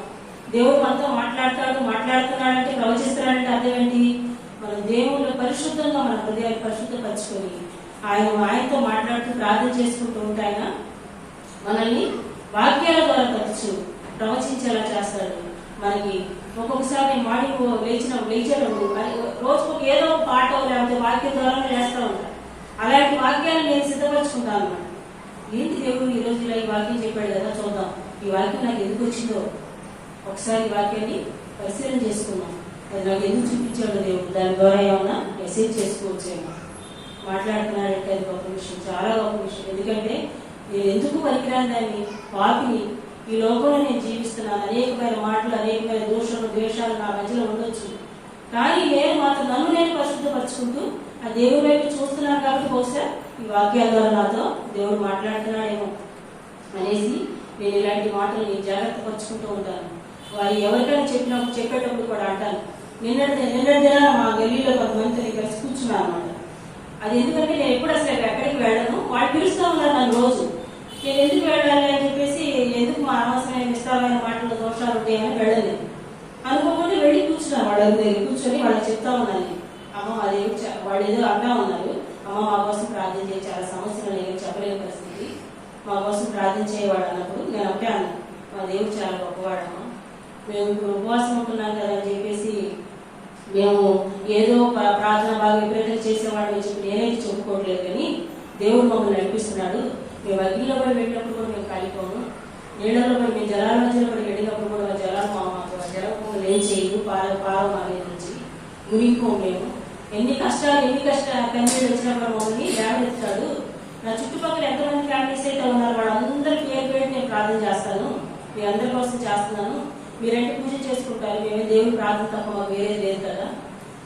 S4: దేవుడు మనతో మాట్లాడుతున్నాడంటే, ప్రవచిస్తున్నాడంటే అర్థం ఏంటి? మనం దేవుళ్ళు పరిశుద్ధంగా మన హృదయాన్ని పరిశుద్ధపరచుకొని ఆయనతో మాట్లాడుతూ ప్రార్థన చేసుకుంటూ ఉంటే ఆయన మనల్ని వాక్యాల ద్వారా తరచు ప్రవచించేలా చేస్తాడు. మనకి ఒక్కొక్కసారి మార్నింగ్ లేచేటప్పుడు రోజుకు ఏదో ఒక పాట లేకపోతే వాక్యం ద్వారా చేస్తూ ఉంటాను. అలాంటి వాక్యాలను నేను సిద్ధపరచుకుంటాను అన్నమాట. ఏంటి దేవుడు ఈ రోజు ఇలా ఈ వాక్యం చెప్పాడు కదా, చూద్దాం ఈ వాక్యం నాకు ఎందుకు వచ్చిందో ఒకసారి ఈ వాక్యాన్ని పరిశీలన చేసుకున్నాం. అది నాకు ఎందుకు చూపించాడు దేవుడు, దాని ద్వారా ఏమన్నా మెసేజ్ చేసుకోవచ్చేమో. మాట్లాడుతున్నాడంటే అది గొప్ప విషయం, చాలా గొప్ప విషయం. ఎందుకంటే నేను ఎందుకు పనికిరాని దాన్ని, పాపిని, ఈ లోకంలో నేను జీవిస్తున్నాను. అనేకమైన మాటలు, అనేకమైన దోషాలు, ద్వేషాలు నా మధ్యలో ఉండొచ్చు. కానీ నేను మాత్రం నన్ను నేను పరిశుద్ధపరచుకుంటూ ఆ దేవుడి వైపు చూస్తున్నాను కాబట్టి బహుశా ఈ వాక్యాల ద్వారా నాతో దేవుడు మాట్లాడుతున్నాడేమో అనేసి నేను ఇలాంటి మాటలు నేను జాగ్రత్త పరుచుకుంటూ ఉంటాను. వారు ఎవరికైనా చెప్పేటప్పుడు కూడా అంటాను. నిన్నటి దినాన మా గల్లీలో కొంతమందితో కలిసి కూర్చున్నాను అనమాట. అది ఎందుకంటే నేను ఎప్పుడు అసలు ఎక్కడికి వెళ్ళను, వాళ్ళు పిలుస్తూ ఉన్నారు నన్ను రోజు. నేను ఎందుకు వెళ్ళాలి అని చెప్పేసి, ఎందుకు మా అనవసరమైన విస్తారమైన మాటలు దోషాలు ఉంటాయని వెళ్ళలేదు. అనుకోకుండా వెళ్ళి కూర్చున్నాను వాళ్ళ దగ్గర. కూర్చొని వాళ్ళకి చెప్తా ఉన్నాను, అమ్మ అది వాళ్ళు ఏదో అంటా ఉన్నారు, అమ్మ మా కోసం ప్రార్థన చేయ, చాలా సమస్యలు నేను చెప్పలేని పరిస్థితి, మా కోసం ప్రార్థన చేయవాడు అన్నప్పుడు నేను ఒకటే అన్నాను, మా దేవుడు చాలా గొప్పవాడమ్మా, మేము ఇప్పుడు ఉపవాసం ఉంటున్నాం కదా అని చెప్పేసి మేము ఏదో ప్రార్థన బాగా విపరీతం చేసేవాడు అని చెప్పి నేనైతే చెప్పుకోవట్లేదు, కానీ దేవుడు మమ్మల్ని నడిపిస్తున్నాడు. మేము అగ్నిలో పడి వెళ్ళినప్పుడు కూడా మేము కాలిపోము, నీళ్ళలో పడి మేము జలాల మధ్యలో పడి వెళ్ళినప్పుడు కూడా జలం ఏం చేయదు, పారం మా మీద నుంచి మునిగిపోము. మేము ఎన్ని కష్టాలు కన్నీళ్ళు వచ్చినప్పుడు మమ్మల్ని లేవనెత్తాడు. నా చుట్టుపక్కల ఎంతమంది ఫ్యామిలీస్ అయితే ఉన్నారు వాళ్ళందరి పేరు నేను ప్రార్థన చేస్తాను, మీ అందరి కోసం చేస్తున్నాను. మీరంటే పూజ చేసుకుంటారు, మేమే దేవుడు ప్రార్థన తప్ప మాకు వేరే లేదు కదా,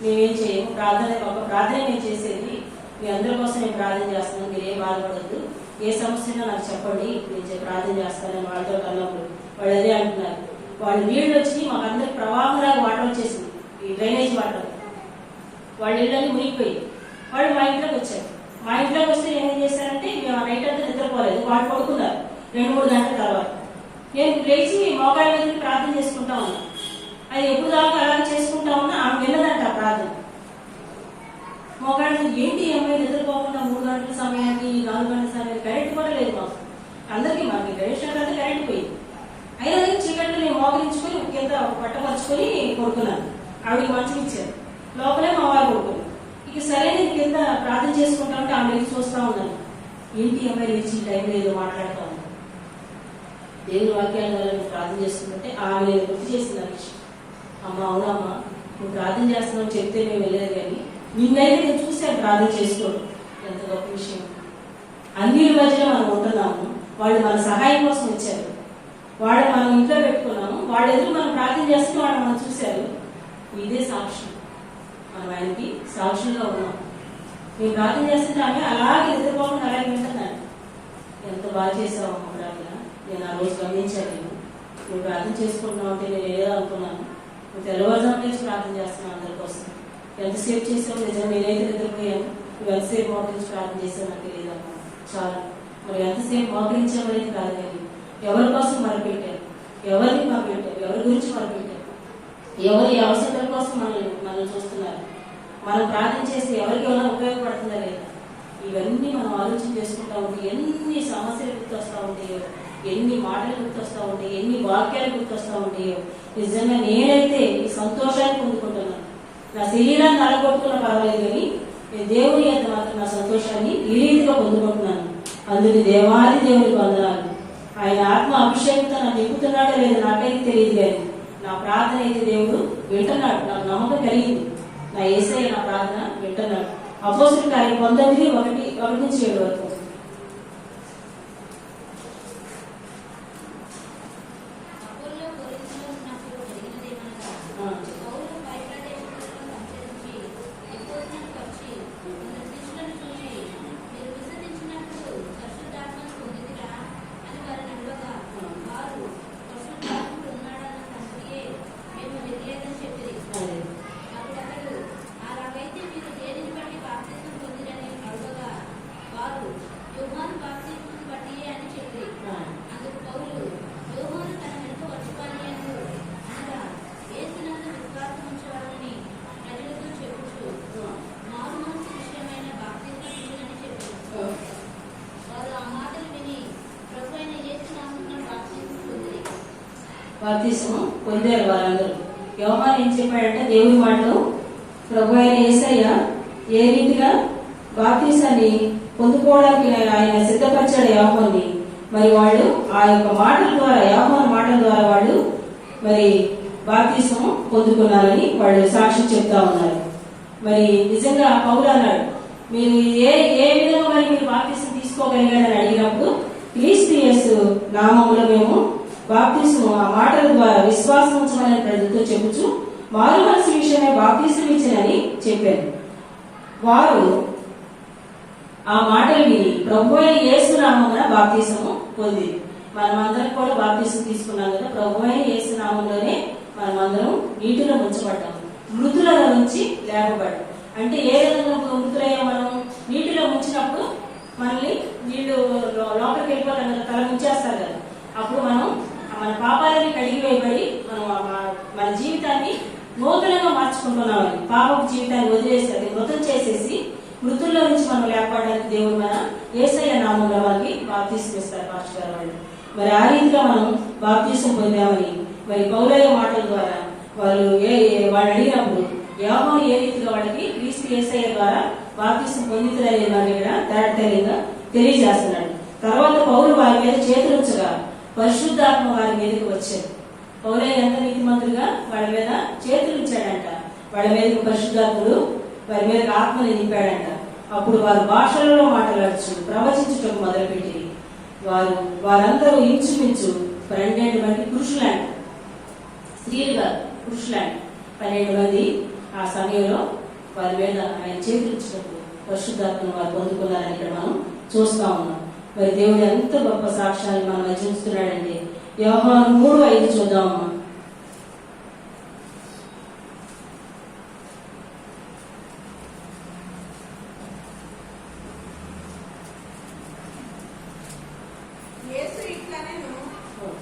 S4: మేమేం చేయము, ప్రార్థన మేము చేసేది, మీ అందరి కోసం నేను ప్రార్థన చేస్తున్నాను, మీరేం బాధపడద్దు, ఏ సమస్యనో నాకు చెప్పండి, నేను ప్రార్థన చేస్తానని వాళ్ళతో అన్నప్పుడు వాళ్ళు అదే అంటున్నారు. వాళ్ళు నీళ్ళు వచ్చి మాకు అందరికి ప్రవాహంలాగా వాటర్ వచ్చేసింది, ఈ డ్రైనేజ్ వాటర్. వాళ్ళ ఇళ్ళని మునిగిపోయి వాళ్ళు మా ఇంట్లోకి వచ్చారు. మా ఇంట్లోకి వస్తే నేనేం చేశానంటే, మేము నైట్ అంతా నిద్రపోలేదు, వాళ్ళు పడుకున్నారు 2-3 గంటల తర్వాత. నేను లేచి మోకాళ్ళ మీద ప్రార్థన చేసుకుంటా ఉన్నా. అది ఎప్పుడు దాకా అలా చేసుకుంటా ఉన్నా ఆమె వెళ్ళదంట ఆ ప్రార్థన. మోకాళ్ళ మీద ఏంటి అమ్మాయి నిద్రపోకుండా 3 గంటల సమయానికి 4 గంటల సమయానికి కరెంట్ కూడా లేదు మాకు అందరికీ. మాకు గణేష్ అంతా కరెంట్ పోయింది. అయినా చీకట్లు నేను మోకరించుకొని కింద పట్టపరుచుకొని కొడుకున్నాను. ఆవిడకి మంచం ఇచ్చారు, లోపలే మా వారు కొడుకున్నాను. ఇక సరే నేను కింద ప్రార్థన చేసుకుంటా ఉంటే ఆమె వెళ్ళి చూస్తా ఉన్నాను, ఏంటి అమ్మాయి లేచి టైంలో ఏదో మాట్లాడుతూ ఉన్నాను. దేవుని వాక్యాల ద్వారా నేను ప్రార్థన చేసుకుంటే ఆమె నేను గుర్తు చేసిన విషయం, అమ్మ అవునమ్మా నువ్వు ప్రార్థన చేస్తున్నావు చెప్తే మేము వెళ్ళలేదు, కానీ నిన్నైతే నేను చూసాను ప్రార్థన చేసుకోవడం, ఎంత గొప్ప విషయం. అన్ని మధ్యలో మనం ఉంటున్నాము, వాళ్ళు మన సహాయం కోసం వచ్చారు, వాళ్ళు మనం ఇంట్లో పెట్టుకున్నాము, వాళ్ళ ఎదురు మనం ప్రార్థన చేస్తే వాళ్ళు మనం చూశారు. ఇదే సాక్ష్యం, మనం ఆయనకి సాక్షులుగా ఉన్నాం. మేము ప్రార్థన చేస్తుంటే ఆమె అలాగే నిద్రపోకుండా అలాగే వింటున్నాను. ఎంత బాగా చేసావు ప్రార్థన, నేను ఆ రోజు గమనించాను. నువ్వు ప్రార్థన చేసుకుంటున్నావు అంటే నేను ఏదో అనుకున్నాను, నువ్వు తెల్లవారుజాము నుంచి ప్రార్థన చేస్తున్నావు అందరి కోసం. ఎంతసేపు చేసావు నిజంగా, నేనైతే నిద్రపోయాను, నువ్వు ఎంతసేపు మోకరించి ప్రార్థన చేసావు నాకు తెలియదమ్మా. చాలా మరి ఎంతసేపు మోకరించామనేది కాదు, కానీ ఎవరి కోసం మొరపెట్టారు, ఎవరిని మొరపెట్టారు, ఎవరి గురించి మొరపెట్టారు, ఎవరి అవసరాల కోసం మనల్ని చూస్తున్నారు, మనం ప్రార్థన చేసి ఎవరికి ఏమైనా ఉపయోగపడుతుందా లేదా, ఇవన్నీ మనం ఆలోచన చేసుకుంటా ఉంటే ఎన్ని సమస్యలు గుర్తొస్తూ ఉంటాయో, ఎన్ని మాటలు గుర్తొస్తూ ఉంటాయో, ఎన్ని వాక్యాలు గుర్తొస్తూ ఉంటాయో. నిజంగా నేనైతే ఈ సంతోషాన్ని పొందుకుంటున్నాను. నా శరీరాన్ని నలగొట్టుకున్న పర్వాలేదు, కానీ నేను దేవుని యొక్క మాత్రం నా సంతోషాన్ని ఈ రీతిగా పొందుకుంటున్నాను. అందుకు దేవాది దేవునికి వందనాలు. ఆయన ఆత్మ అభిషేకంతో నన్ను నింపుతున్నాడో లేదో నాకైతే తెలియదు, కానీ నా ప్రార్థన అయితే దేవుడు వింటున్నాడు, నాకు నమ్మకం కలిగింది. నా యేసయ్య నా ప్రార్థన వింటున్నాడు. అపోస్తలుల కార్యం 19:1-7 వరకు. బాప్తిస్మం పొందారు వారందరూ. యోహాను ఏం చెప్పాడంటే, దేవుని మాటలు ప్రభు అయిన యేసయ్య ఏ రీతిగా బాప్తిసాన్ని పొందుకోవడానికి ఆయన సిద్ధపరిచాడు యోహానుని. మరి వాళ్ళు ఆ యొక్క మాటల ద్వారా, యోహాను మాటల ద్వారా వాళ్ళు మరి బాప్తిస్మం పొందుకున్నారని వాళ్ళు సాక్షి చెప్తా ఉన్నారు. మరి నిజంగా పౌలు అన్నాడు, మీరు ఏ విధంగా మరి మీరు బాప్తిస్మం తీసుకోగలిగారని అడిగినప్పుడు క్రీస్తు యేసు నామములో మేము బాప్తిస్మం ఆ మాటల ద్వారా విశ్వాసం ఉంచమని ప్రజలతో చెప్పుచు మారు మనసు విషయమే బాప్తిస్మం ఇచ్చానని చెప్పారు. వారు ఆ మాటలు విని ప్రభు అయిన యేసు నామమున బాప్తిస్మం పొంది మనమందరం కూడా బాప్తిస్మం తీసుకున్నాం కదా. ప్రభు అయిన యేసు నామంలోనే మనమందరం నీటిలో ముంచబడ్డాము, మృతుల నుంచి లేపబడ్డాం. అంటే ఏ విధంగా మృతులయ్యా? మనం నీటిలో ముంచినప్పుడు మనల్ని నీళ్లు లోపలికి వెళ్ళిపోతాం కదా, తల ముంచేస్తారు కదా. అప్పుడు మనం మన పాపాలని కడిగి వేయబడి మనం మన జీవితాన్ని నూతనంగా మార్చుకుంటున్నామని, పాపపు జీవితాన్ని వదిలేసి అది మృతం చేసేసి మృతుల్లో నుంచి మనం లేపడానికి దేవుడు మన యేసయ్య నామంలో మనకి బాప్తిస్మం ఇస్తారు పాస్టర్ గారు వాళ్ళు. మరి ఆ రీతిగా మనం బాప్తిస్మం పొందామని మరి పౌలయ్య మాటల ద్వారా వాళ్ళు అడిగినప్పుడు యోహాను ఏ రీతిగా వాళ్ళకి క్రీస్తు యేసయ్య ద్వారా బాప్తిస్మం పొందుతారని వారి ఇక్కడ తేటతెల్లంగా తెలియజేస్తున్నాడు. తర్వాత పౌలు వారి మీద చేతులుంచగా పరిశుద్ధాత్మ వారి మీదకి వచ్చారు. పౌలయ్య ఎంత నీతిమంతులుగా వాళ్ళ మీద చేతులు ఇచ్చాడంట, వాళ్ళ మీదకి పరిశుద్ధాత్ముడు వారి మీద ఆత్మని నింపాడంట. అప్పుడు వారు భాషలలో మాట్లాడచ్చు ప్రవచించుటకు మొదలుపెట్టి వారందరూ ఇంచుమించు 12 మంది పురుషులంట, స్త్రీలు కాదు పురుషులంట 12 మంది ఆ సమయంలో వారి మీద ఆయన చేతులిచ్చినప్పుడు పరిశుద్ధాత్మను వారు పొందుకున్నారని ఇక్కడ మనం చూస్తా ఉన్నాం. మరి దేవుడు ఎంత గొప్ప సాక్ష్యాన్ని మనం చూస్తున్నాడంటే యోహాను 3:5 చూద్దామమ్మా.
S1: యేసు ఇట్లనెను,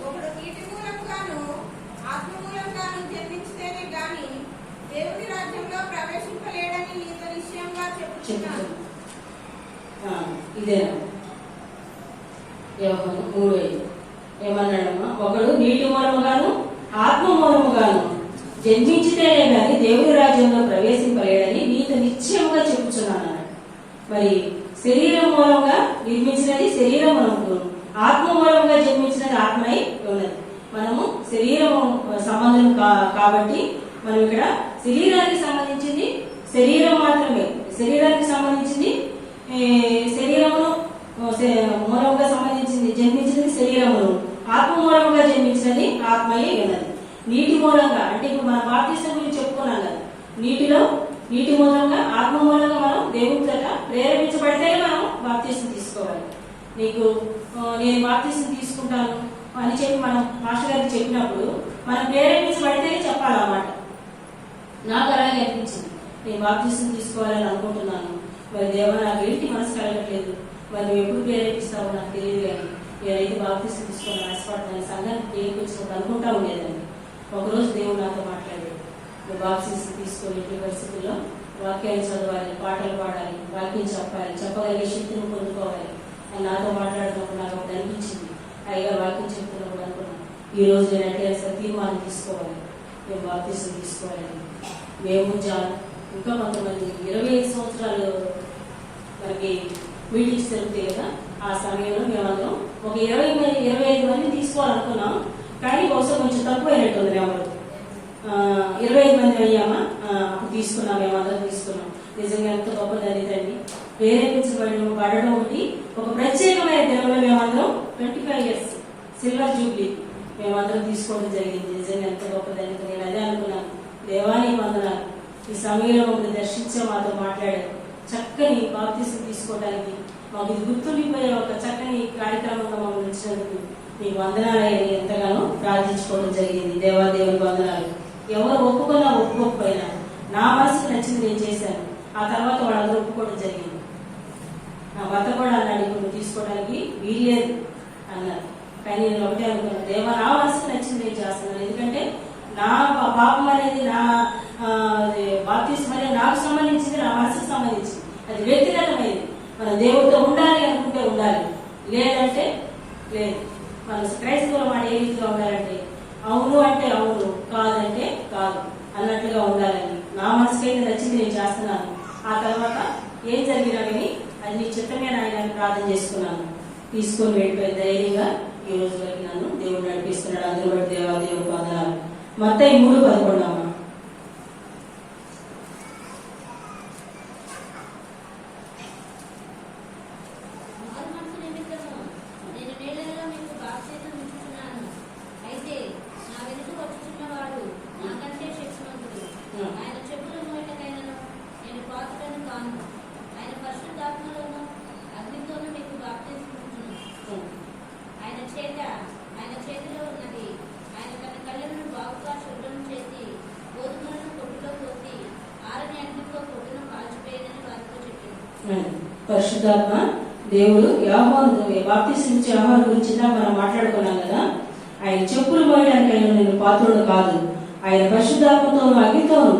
S1: ఒకడు నీటి మూలంగాను ఆత్మ మూలంగాను జన్మించితేనే గాని దేవుని రాజ్యంలో ప్రవేశింపలేడని నీతో నిశ్చయంగా చెప్పుచున్నాను.
S4: ఇదేనా యోహాను 3:5 ఏమన్నాడమ్మా? ఒకడు నీటి మూలముగాను ఆత్మ మూలముగాను జన్మించితేనే గాని దేవుని రాజ్యంలో ప్రవేశింపలేడని నీతో నిశ్చయంగా చెప్పుచున్నాను. మరి శరీరం మూలంగా నిర్మించినది శరీరమునకు, ఆత్మ మూలంగా జన్మించినది ఆత్మై ఉన్నది. మనము శరీరము సంబంధం కాబట్టి మనం ఇక్కడ శరీరానికి సంబంధించింది శరీరం మాత్రమే, శరీరానికి సంబంధించింది శరీరమును మూలంగా సంబంధించింది జన్మించినది శరీరమును, ఆత్మ మూలంగా జన్మించినది ఆత్మయే ఉన్నది. నీటి మూలంగా అంటే ఇప్పుడు మన బాప్తిస్మం గురించి చెప్పుకున్నాం కదా, నీటి మూలంగా ఆత్మ మూలంగా మనం దేవుని చేత ప్రేరేపించబడితేనే మనం బాప్తిస్మం తీసుకోవాలి. నేను బాప్తిస్మం తీసుకుంటాను అని చెప్పి మనం మాస్టర్ గారికి చెప్పినప్పుడు మనం ప్రేరేపించబడితేనే చెప్పాలన్నమాట. నాకు అలాగే అనిపించింది, నేను బాప్తిస్మం తీసుకోవాలని అనుకుంటున్నాను, మరి దేవా నాకు ఏంటి మనసు కలగట్లేదు, మరి నువ్వు ఎప్పుడు ప్రేరేపిస్తావో నాకు తెలియదు, కానీ నేనైతే బాప్తిస్మం తీసుకోవాలని ఆశపడుతున్నాను సంఘానికి దేవుడికి వచ్చినప్పుడు అనుకుంటా ఉండేదాన్ని. ఒకరోజు దేవుడు నాతో మాట్లాడాడు, నువ్వు బాప్తిస్మం తీసుకొని ఎట్టి పరిస్థితుల్లో వాక్యాన్ని చదవాలి, పాటలు పాడాలి, వాక్యం చెప్పాలి, చెప్పగలిగే శక్తిని పొందుకోవాలి అని నాతో మాట్లాడినప్పుడు నాకు అప్పుడు అనిపించింది. అయ్యా వాక్యం చెప్తున్నప్పుడు అనుకున్నాను, ఈ రోజు నేను అట్లా తీర్మానం తీసుకోవాలి, మేము బాప్తిస్మం తీసుకోవాలని. మేము ఇంకా కొంతమంది 25 సంవత్సరాలు మనకి మీటింగ్స్ జరుగుతాయి కదా, ఆ సమయంలో మేమందరం ఒక 25 మంది తీసుకోవాలనుకున్నాం, కానీ బహుశా కొంచెం తక్కువైనట్టుంది. నెంబరు 25 మంది అయ్యామా, అప్పుడు తీసుకున్నాం, మేమందరం తీసుకున్నాం. నిజంగా ఎంత గొప్పదని తండ్రి ప్రేరేపించబడడం ఒకటి. ఒక ప్రత్యేకమైన దినంలో మేమందరం 25 years సిల్వర్ జూబ్లీ మేమందరం తీసుకోవడం జరిగింది. నిజంగా ఎంత గొప్పదని నేను అదే అనుకున్నాను. దేవాని వందనాలు, ఈ సమయంలో మమ్మల్ని దర్శించే మాతో మాట్లాడారు. చక్కని బాప్తిస్మం తీసుకోవడానికి మాకు ఇది గుర్తుండిపోయే ఒక చక్కని కార్యక్రమంలో మమ్మల్ని ఇచ్చినందుకు మీకు వందనాలని ఎంతగానో ప్రార్థించుకోవడం జరిగింది. దేవాదేవుని వందనాలు. ఎవరు ఒప్పుకున్నా ఒప్పుకోకపోయినా నా మనసుకు నచ్చింది నేను చేశాను. ఆ తర్వాత వాళ్ళందరూ ఒప్పుకోవడం జరిగింది. నా భర్త కూడా అన్నాడు, ఇప్పుడు తీసుకోవడానికి వీల్లేదు అన్నారు. కానీ నేను ఒకటే అనుకున్నాను, దేవా నా మనసుకు నచ్చింది నేను చేస్తున్నాను. ఎందుకంటే నా పాపం అనేది, నా బాప్తిస్మం అనేది నాకు సంబంధించింది, నా మనసుకు సంబంధించింది, అది వ్యక్తిగతమైనది. మన దేవుడితో ఉండాలి అనుకుంటే ఉండాలి, లేదంటే లేదు. మన క్రైస్తవుల మాట ఏ రీతిగా ఉండాలంటే అవును అంటే అవును, కాదంటే కాదు అన్నట్లుగా ఉండాలని నా మనసుకైతే నచ్చింది నేను చేస్తున్నాను. ఆ తర్వాత ఏం జరిగినా కానీ అది నీ చిత్తమే నాయన ప్రార్థన చేసుకున్నాను. తీసుకొని వెళ్ళిపోయి ధైర్యంగా ఈ రోజు వరకు నన్ను దేవుడు నడిపిస్తున్నాడు. అందరూ బట్టి దేవాదేవుడు వందనాలు. మత్తయి 3:11 అమ్మా.
S3: మారు మనసు నిమిత్తము నేను నీళ్ళలో మీకు బాప్తిసం ఇచ్చుచున్నాను. అయితే నా వెనుక వచ్చుచున్నవాడు నాకంటే శక్తివంతుడు. ఆయన చెప్పుల మోయటకైనను నేను పాత్రను కాను. ఆయన పరిశుద్ధాత్మలోను అగ్నితోనూ మీకు బాప్తిసం ఇచ్చును. ఆయన చేతిలో ఉన్నది. ఆయన తన కళ్ళను బాగుగా శుభ్రం చేసి గోధుమలను కొట్టులో పోసి ఆరని అగ్నితో కొట్టును కాల్చిపోయేదని వారితో చెప్పాను.
S4: పరిశుద్ధాత్మ దేవుడు యోహాను బాప్తిసం ఇచ్చే యోహాను గురించి మనం మాట్లాడుకున్నాం కదా. ఆయన చెప్పులు మోయడానికి నేను పాత్రుడు కాదు. ఆయన పరిశుద్ధాత్మతోను అగ్నితోను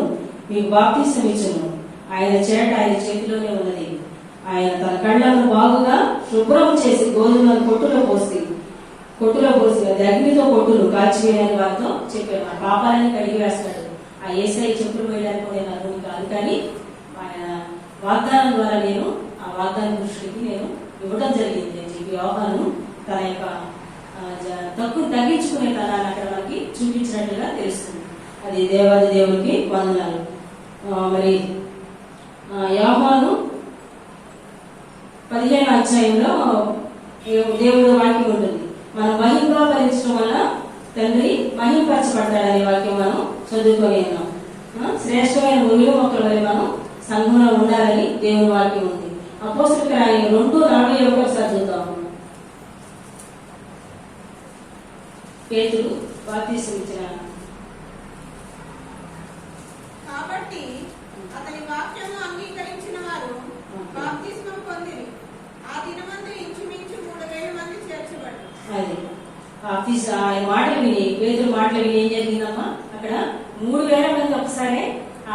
S4: మీకు బాప్తిసం ఇచ్చును. ఆయన చేతిలోనే ఉన్నది. ఆయన తన కళ్ళను బాగుగా శుభ్రం చేసి గోధుమలను కొట్టులో పోసి అది అగ్నితో కొట్టును కాల్చివేయని వారితో చెప్పారు. ఆ పాపాలని కడిగి వేస్తాడు. ఆ యేసయ్య చెప్పులు వేయడానికి నేను అర్హుని కాదు, కానీ ఆయన వాగ్దానం ద్వారా నేను ఆ వాగ్దాన పురుషుడికి నేను ఇవ్వడం జరిగింది అని చెప్పి యోహాను తన యొక్క తగ్గించుకునే తనాన్ని అక్కడ మనకి చూపించినట్లుగా తెలుస్తుంది. అది దేవాది దేవునికి వందనాలు. మరి యోహాను 15వ అధ్యాయంలో దేవుడు వాక్యం ఉంటుంది. మనం మహింగా భరించడం వల్ల తండ్రి మహింపరచబడతాడనే వాక్యం మనం చదువుకొని ఉన్నాం. శ్రేష్టమైన ముళ్ళు మొక్కల వల్ల మనం సంఘంలో ఉండాలని దేవుని వాక్యం ఉంది. అపోస్తలుల కార్యాలు 2:41 చదువుతాము. పేతురు బాప్తిసం ఇచ్చిన
S1: కాబట్టి అతని వాక్యము అంగీకరించిన వారు బాప్తిస్మం పొందిరి. ఆ దినమందు ఇంచుమించు 3,000 మంది చేర్చబడ్డారు.
S4: అది ఆయన మాటలు విని, పేతురు మాటలు విని ఏం జరిగిందమ్మా, అక్కడ 3,000 మంది ఒకసారి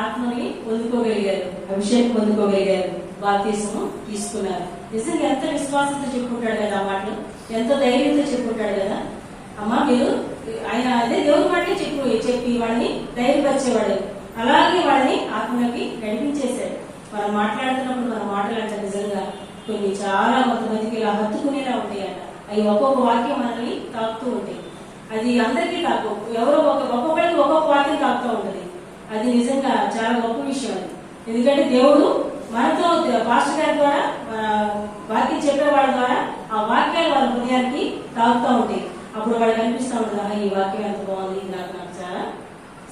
S4: ఆత్మని పొందుకోగలిగారు, అభిషేకం పొందుకోగలిగారు, బాప్తిసము తీసుకున్నారు. నిజంగా ఎంత విశ్వాసంతో చెప్పుకుంటాడు కదా ఆ మాటలు, ఎంతో ధైర్యంతో చెప్పుకుంటాడు కదా. అమ్మా మీరు ఆయన అదే దేవుని మాటలే చెప్పి వాళ్ళని ధైర్యపరిచేవాడు. అలాగే వాళ్ళని ఆత్మలోకి నడిపించేశాడు. మనం మాట్లాడుతున్నప్పుడు మన మాటలు అంటే నిజంగా కొన్ని చాలా కొంతమందికి ఇలా హత్తుకునేలా ఉంటాయట. అవి ఒక్కొక్క వాక్యం మనల్ని తాకుతూ ఉంటాయి. అది అందరికీ తాకు, ఎవరో ఒక్కొక్కరికి ఒక్కొక్క వాక్యం తాకుతూ ఉంటుంది. అది నిజంగా చాలా గొప్ప విషయం అది. ఎందుకంటే దేవుడు మనతో పాస్టర్ గారి ద్వారా వాక్యం చెప్పేవాళ్ళ ద్వారా ఆ వాక్యాలు వాళ్ళ హృదయానికి తాగుతూ ఉంటాయి. అప్పుడు వాళ్ళకి అనిపిస్తూ ఉంటుంది, ఈ వాక్యం ఎంత బాగుంది, ఇది నాకు చాలా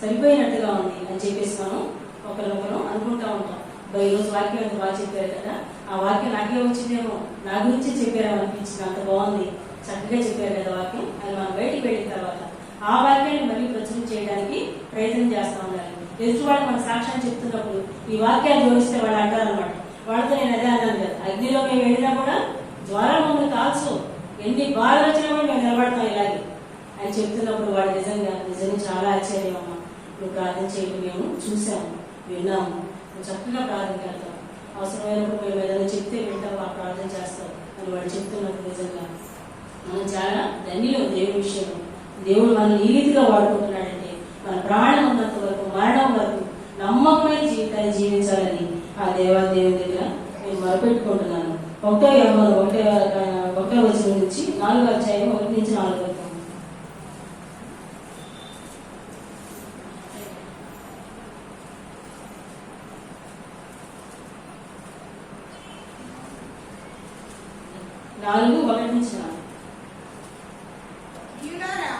S4: సరిపోయినట్టుగా ఉంది అని చెప్పేసి మనం ఒకరినొకరు అనుకుంటా ఉంటాం. ఈరోజు వాక్యం ఎంత బాగా చెప్పారు కదా, ఆ వాక్యం నాకే వచ్చిందేమో, నా గురించి చెప్పారేమో అనిపించింది, అంత బాగుంది, చక్కగా చెప్పారు కదా వాక్యం అని మనం బయటికి వెళ్ళిన తర్వాత ఆ వాక్యాన్ని మళ్ళీ ప్రచురం చేయడానికి ప్రయత్నం చేస్తూ ఉండాలి. ఎదుటి వాళ్ళు మన సాక్ష్యాన్ని చెప్తున్నప్పుడు ఈ వాక్యాన్ని జోడిస్తే వాళ్ళు అంటారనమాట. వాళ్ళతో నేను అదే అన్నాను కదా, అగ్నిలో మేము వెళ్ళినా కూడా జ్వరం మమ్మల్ని కాల్చు, ఎన్ని బాధలు వచ్చినా కూడా మేము నిలబడతాం ఇలాగే అని చెప్తున్నప్పుడు వాడు నిజంగా చాలా ఆశ్చర్యం. అమ్మ నువ్వు ప్రార్థన చేయడం మేము చూసాము, విన్నాము, నువ్వు చక్కగా ప్రార్థన చేస్తావు, అవసరమైనప్పుడు మేము ఏదైనా చెప్తే వింటావు, ఆ ప్రార్థన చేస్తావు అని వాడు చెప్తున్నప్పుడు నిజంగా మనం చాలా ధన్యులు దేవుడి విషయం. దేవుడు మనల్ని ఈ రీతిగా వాడుకుంటున్నాడంటే మన ప్రాణం ఉన్నంత వరకు, మరణం వరకు నమ్మకమైన జీవితాన్ని జీవించాలని ఆ దేవుని దగ్గర నేను మొరపెట్టుకుంటున్నాను. 1వ యోహాను 1వ వచనం నుంచి 4వ అధ్యాయం 1 నుంచి 4 వరకు.
S1: యూదారా,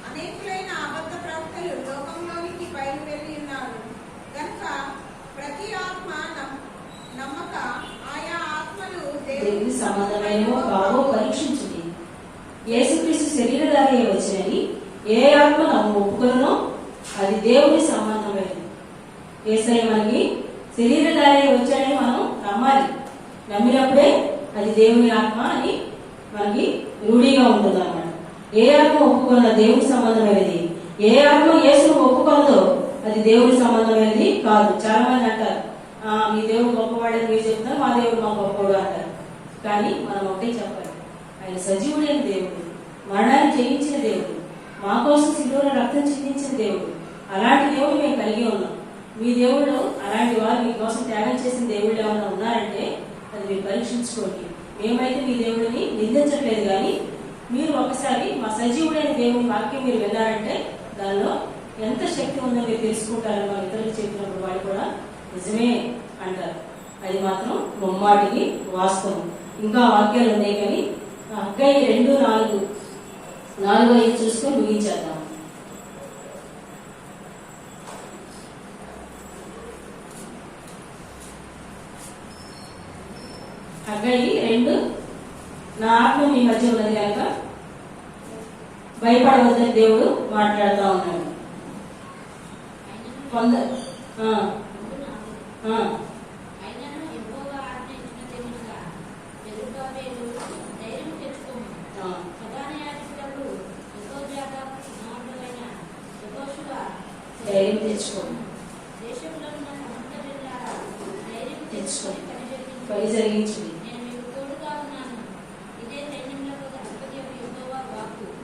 S1: అనేకులైన అబద్ధ ప్రవక్తలు లోకంలోనికి బయలువెళ్ళి ఉన్నారు గనుక ప్రతి ఆత్మ నమ్మక ఆయా ఆత్మలు
S4: దేవుని సంబంధమైనవో కావో పరీక్షించుడి. యేసుక్రీస్తు శరీరధారి వచ్చినని ఏ ఆత్మ ఒప్పుకొనో అది దేవుని సంబంధమైనది. యేసయ్య మనకి శరీరధారి వచ్చాడని మనం నమ్మాలి. నమ్మినప్పుడే అది దేవుని ఆత్మ అని మనకి రూఢిగా ఉంటుంది అన్నమాట. ఏ ఆత్మ ఒప్పుకున్న దేవుని సంబంధమైనది, ఏ ఆత్మ యేసును ఒప్పుకొనదో అది దేవుని సంబంధమైనది కాదు. చాలా మంది అంటారు, మీ దేవుడు గొప్పవాడని మీరు చెప్తారు, మా దేవుడు మా గొప్పవాడు అంటారు. కానీ మనం ఒకటే చెప్పాలి, ఆయన సజీవుడైన దేవుడు, మరణాన్ని జయించిన దేవుడు, మా కోసం శిలువలో రక్తం చిందించిన దేవుడు. అలాంటి దేవుడు మేము కలిగి ఉన్నాం. మీ దేవుడు అలాంటి వారు మీకోసం త్యాగం చేసిన దేవుళ్ళు ఏమైనా ఉన్నారంటే అది మీరు పరీక్షించుకోండి. మేమైతే మీ దేవుడిని నిందించట్లేదు, కానీ మీరు ఒకసారి మా సజీవుడైన దేవుని వాక్యం మీరు విన్నారంటే దానిలో ఎంత శక్తి ఉందో మీరు తెలుసుకుంటారని మనం ఇతరులకు చెప్పినప్పుడు వాళ్ళు కూడా నిజమే అంటారు. అది మాత్రం ముమ్మాటికి వాస్తవం. ఇంకా వాక్యాలు ఉన్నాయి కానీ హగ్గై 2:4 చూసుకొని ముగించేద్దాం. హగ్గై 2, నా ఆత్మ మీ మధ్య ఉన్నది కనుక భయపడవద్దని దేవుడు మాట్లాడుతూ ఉన్నాడు. ధైర్యం తెచ్చుకోండి, పని జరిగించింది.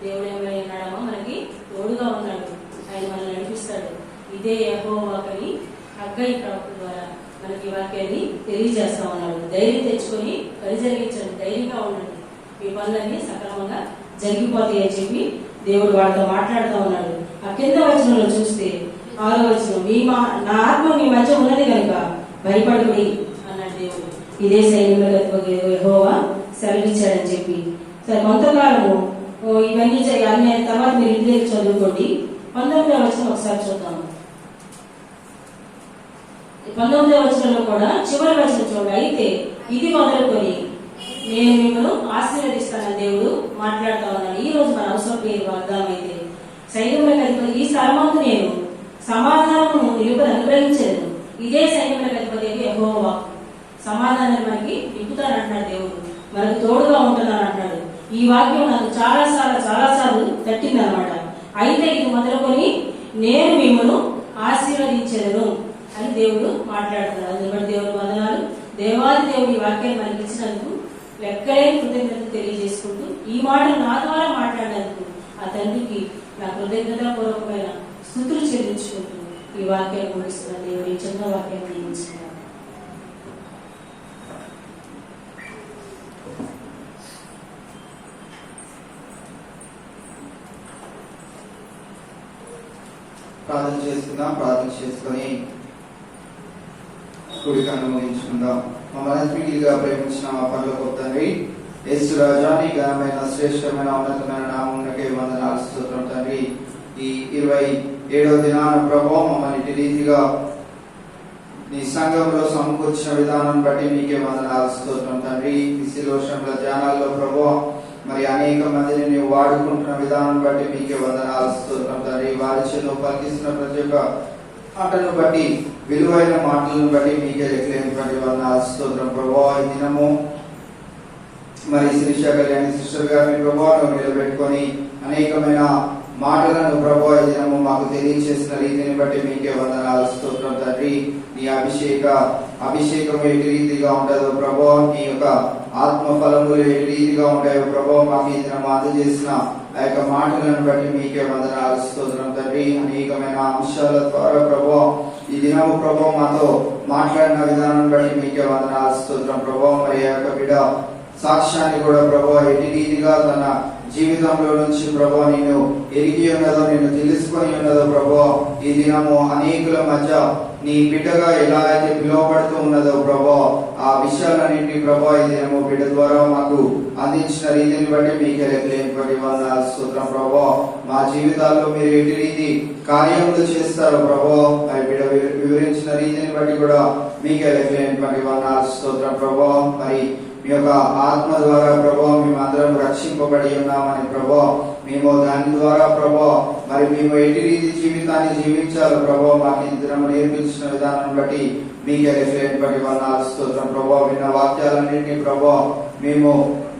S4: దేవుడు ఏమైనాడమో మనకి తోడుగా ఉన్నాడు, ఆయన మనల్ని నడిపిస్తాడు. ఇదే యెహోవాకని హగ్గై ప్రవక్త ద్వారా మనకి వాక్యాన్ని తెలియజేస్తా ఉన్నాడు. ధైర్యం తెచ్చుకొని పని జరిగించండి, ధైర్యంగా ఉండండి, మీ పనులన్నీ సక్రమంగా జరిగిపోతాయి అని చెప్పి దేవుడు వాడితో మాట్లాడుతూ ఉన్నాడు. ఆ కింద వచనంలో చూస్తే 6వ వచనం, నా ఆత్మ మీ మధ్య ఉన్నది కనుక భయపడుడి అన్నాడు దేవుడు. ఇదే సైన్యంలో యెహోవా సెలవిచ్చాడని చెప్పి. సరే, కొంతకాలము ఇవన్నీ అన్ని అయిన తర్వాత మీరు ఇంటి దగ్గర చదువుకోండి. 19వ వచనం ఒకసారి చూద్దాం. 19వ వచనంలో కూడా చివరి వచనం చూడండి. అయితే ఇది మొదలుకొని నేను మిమ్మల్ని ఆశీర్వదిస్తానని దేవుడు మాట్లాడుతూ ఉన్నాడు. ఈ రోజు మన అవసరం పేరు వాగ్దానం అయితే సైన్యములకు అధిపతి ఈ స్థలమందు నేను సమాధానము నిలుపుని అనుగ్రహించలేదు. ఇదే సైన్యములకు అధిపతి యెహోవా సమాధానాన్ని మనకి నింపుతానంటున్నాడు దేవుడు, మనకు తోడుగా ఉంటున్నాను అంటున్నాడు. ఈ వాక్యం నాకు చాలా సార్లు తట్టింది అనమాట. అయితే ఇది మొదలుకొని నేను మిమ్మల్ని ఆశీర్వదించను అని దేవుడు మాట్లాడుతున్నాడు. అందుబట్టి దేవుడు వందనాలు. దేవాది దేవుడు ఈ వాక్యాన్ని మనకి ఇచ్చినందుకు లెక్కలేని కృతజ్ఞతలు తెలియజేసుకుంటూ ఈ మాటలు నా ద్వారా మాట్లాడినందుకు ఆ తండ్రికి నా కృతజ్ఞతాపూర్వకమైన స్తుతులు చెల్లించుకుంటూ ఈ వాక్యాన్ని ముగిస్తున్న దేవుడు ఈ చిన్న వాక్యాన్ని నియమించుకున్నాడు.
S2: ప్రార్థన చేసుకుందాం. ప్రార్థన చేసుకొని కుడి కన్ను ముగించుకుందాం. మమ్మల్ని మిగిలిగా ప్రేమించిన మా పరలోకపు తండ్రి, యేసు రాజా, నీ ఘనమైన శ్రేష్టమైన ఉన్నతమైన నామమునకే వందనాలు, స్తోత్రం తండ్రి. ఈ 27వ దినాన ప్రభువా మమ్మల్ని ఇటు రీతిగా నీ సంఘంలో సమకూర్చిన విధానం బట్టి మీకే వందనాలు, స్తోత్రం తండ్రి. ఈ శిలోషంల ధ్యానాల్లో ప్రభువా మరి అనేక మందిని నీవు వాడుకుంటున్న విధానం బట్టి మీకే వందనాలు, స్తోత్రం తండ్రి. వారి చేతిలో పలికిస్తున్న ప్రతి ఒక్క మాటలను బట్టి, విలువైన మాటలను బట్టి మీకే లెక్కలేనటువంటి వందనాలు, స్తోత్రం ప్రభువా. ఈ దినము మరి శ్రీశా కళ్యాణి సిస్టర్ గారిని ప్రభువా నువ్వు నిలబెట్టుకొని అనేకమైన మాటలను ప్రభువా ఈ దినము మాకు తెలియచేసిన రీతిని బట్టి మీకే వందనాలు, స్తోత్రం తండ్రి. నీ అభిషేకం ఎటు రీతిగా ఉంటుందో ప్రభువా, నీ యొక్క ఆత్మ ఫలములు ఎటు రీతిగా ఉంటాయో ప్రభువా మాకు ఈ దినము అందజేసిన ఆ యొక్క మాటలను బట్టి మీకే వందనాలు, స్తోత్రం తండ్రి. అనేకమైన అంశాల ద్వారా ప్రభువా ఈ దినము ప్రభువా మాతో మాట్లాడిన విధానం బట్టి మీకే వందనాలు, స్తోత్రం ప్రభువా. మరి ఆ యొక్క బిడ్డ సాక్ష్యాన్ని కూడా ప్రభువా ఎటు రీతిగా తన జీవితంలో నుంచి ప్రభువా నిన్ను ఎరిగి ఉన్నదో, నిన్ను తెలుసుకొని ఉన్నదో ప్రభువా ఈ దినము అనేకుల మధ్య నీ బిడ్డగా ఎలా అయితే పిలువబడుతూ ఉన్నదో ప్రభువా ఆ విషయాలన్నింటినీ ప్రభువా ఈ దినము బిడ్డ ద్వారా మాకు అందించిన రీతిని బట్టి మీకే లెక్కలేనటువంటి వందనాలు, స్తోత్రం ప్రభువా. మా జీవితాల్లో మీరు ఎటు రీతి కార్యములు చేస్తారో ప్రభువా మరి బిడ్డ వివరించిన రీతిని బట్టి కూడా మీకే లెక్కలేనటువంటి వందనాలు, స్తోత్రం ప్రభువా. మరి మీ యొక్క ఆత్మ ద్వారా ప్రభువా మేము అందరం రక్షింపబడి ఉన్నామని ప్రభువా, మేము దాని ద్వారా ప్రభువా మరి మేము ఎటు రీతి జీవితాన్ని జీవించాలో ప్రభువా మాకు ఈ దినము నేర్పించిన విధానం బట్టి మీకే లెక్కలేనటువంటి వందనాలు, స్తోత్రం ప్రభువా. విన్న వాక్యాలన్నింటినీ ప్రభువా మేము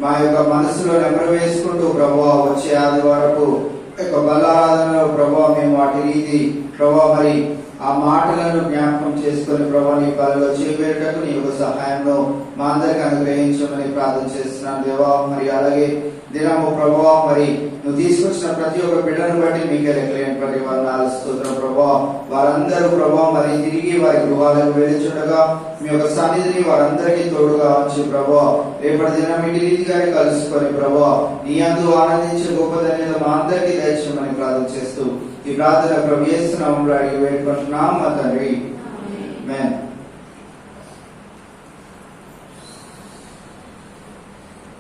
S2: మా యొక్క మనసులో నెమరు వేసుకుంటూ ప్రభువా వచ్చే ఆదివారపు యొక్క బలారాధనలో ప్రభువా మేము అటు రీతి ప్రభువా మరి ఆ మాటలను జ్ఞాపకం చేసుకుని ప్రభువా నీ బలలో చేపేటకు నీ యొక్క సహాయంలో మా అందరికి అనుగ్రహించమని ప్రార్థన చేస్తున్నాను దేవా. మరి అలాగే దినము ప్రభువా మరి నువ్వు తీసుకొచ్చిన ప్రతి ఒక్క బిడ్డను బట్టి మీకే లెక్కలేనటువంటి వందనాలు, స్తోత్రం ప్రభువా. వారందరూ ప్రభువా మరి తిరిగి వారి గృహాలకు వెళ్తుండగా మీ యొక్క సన్నిధిని వారందరికీ తోడుగా ఉంచి ప్రభువా రేపటి దినం ఇటు రీతిగానే కలుసుకొని ప్రభువా నీ యందు ఆనందించే గొప్ప ధన్యత మా అందరికీ దయచేయమని ప్రార్థన చేస్తూ ఈ ప్రార్థన ప్రభు యేసు నామములో అడిగి వేడుకుంటున్నాం మా తండ్రి. ఆమేన్.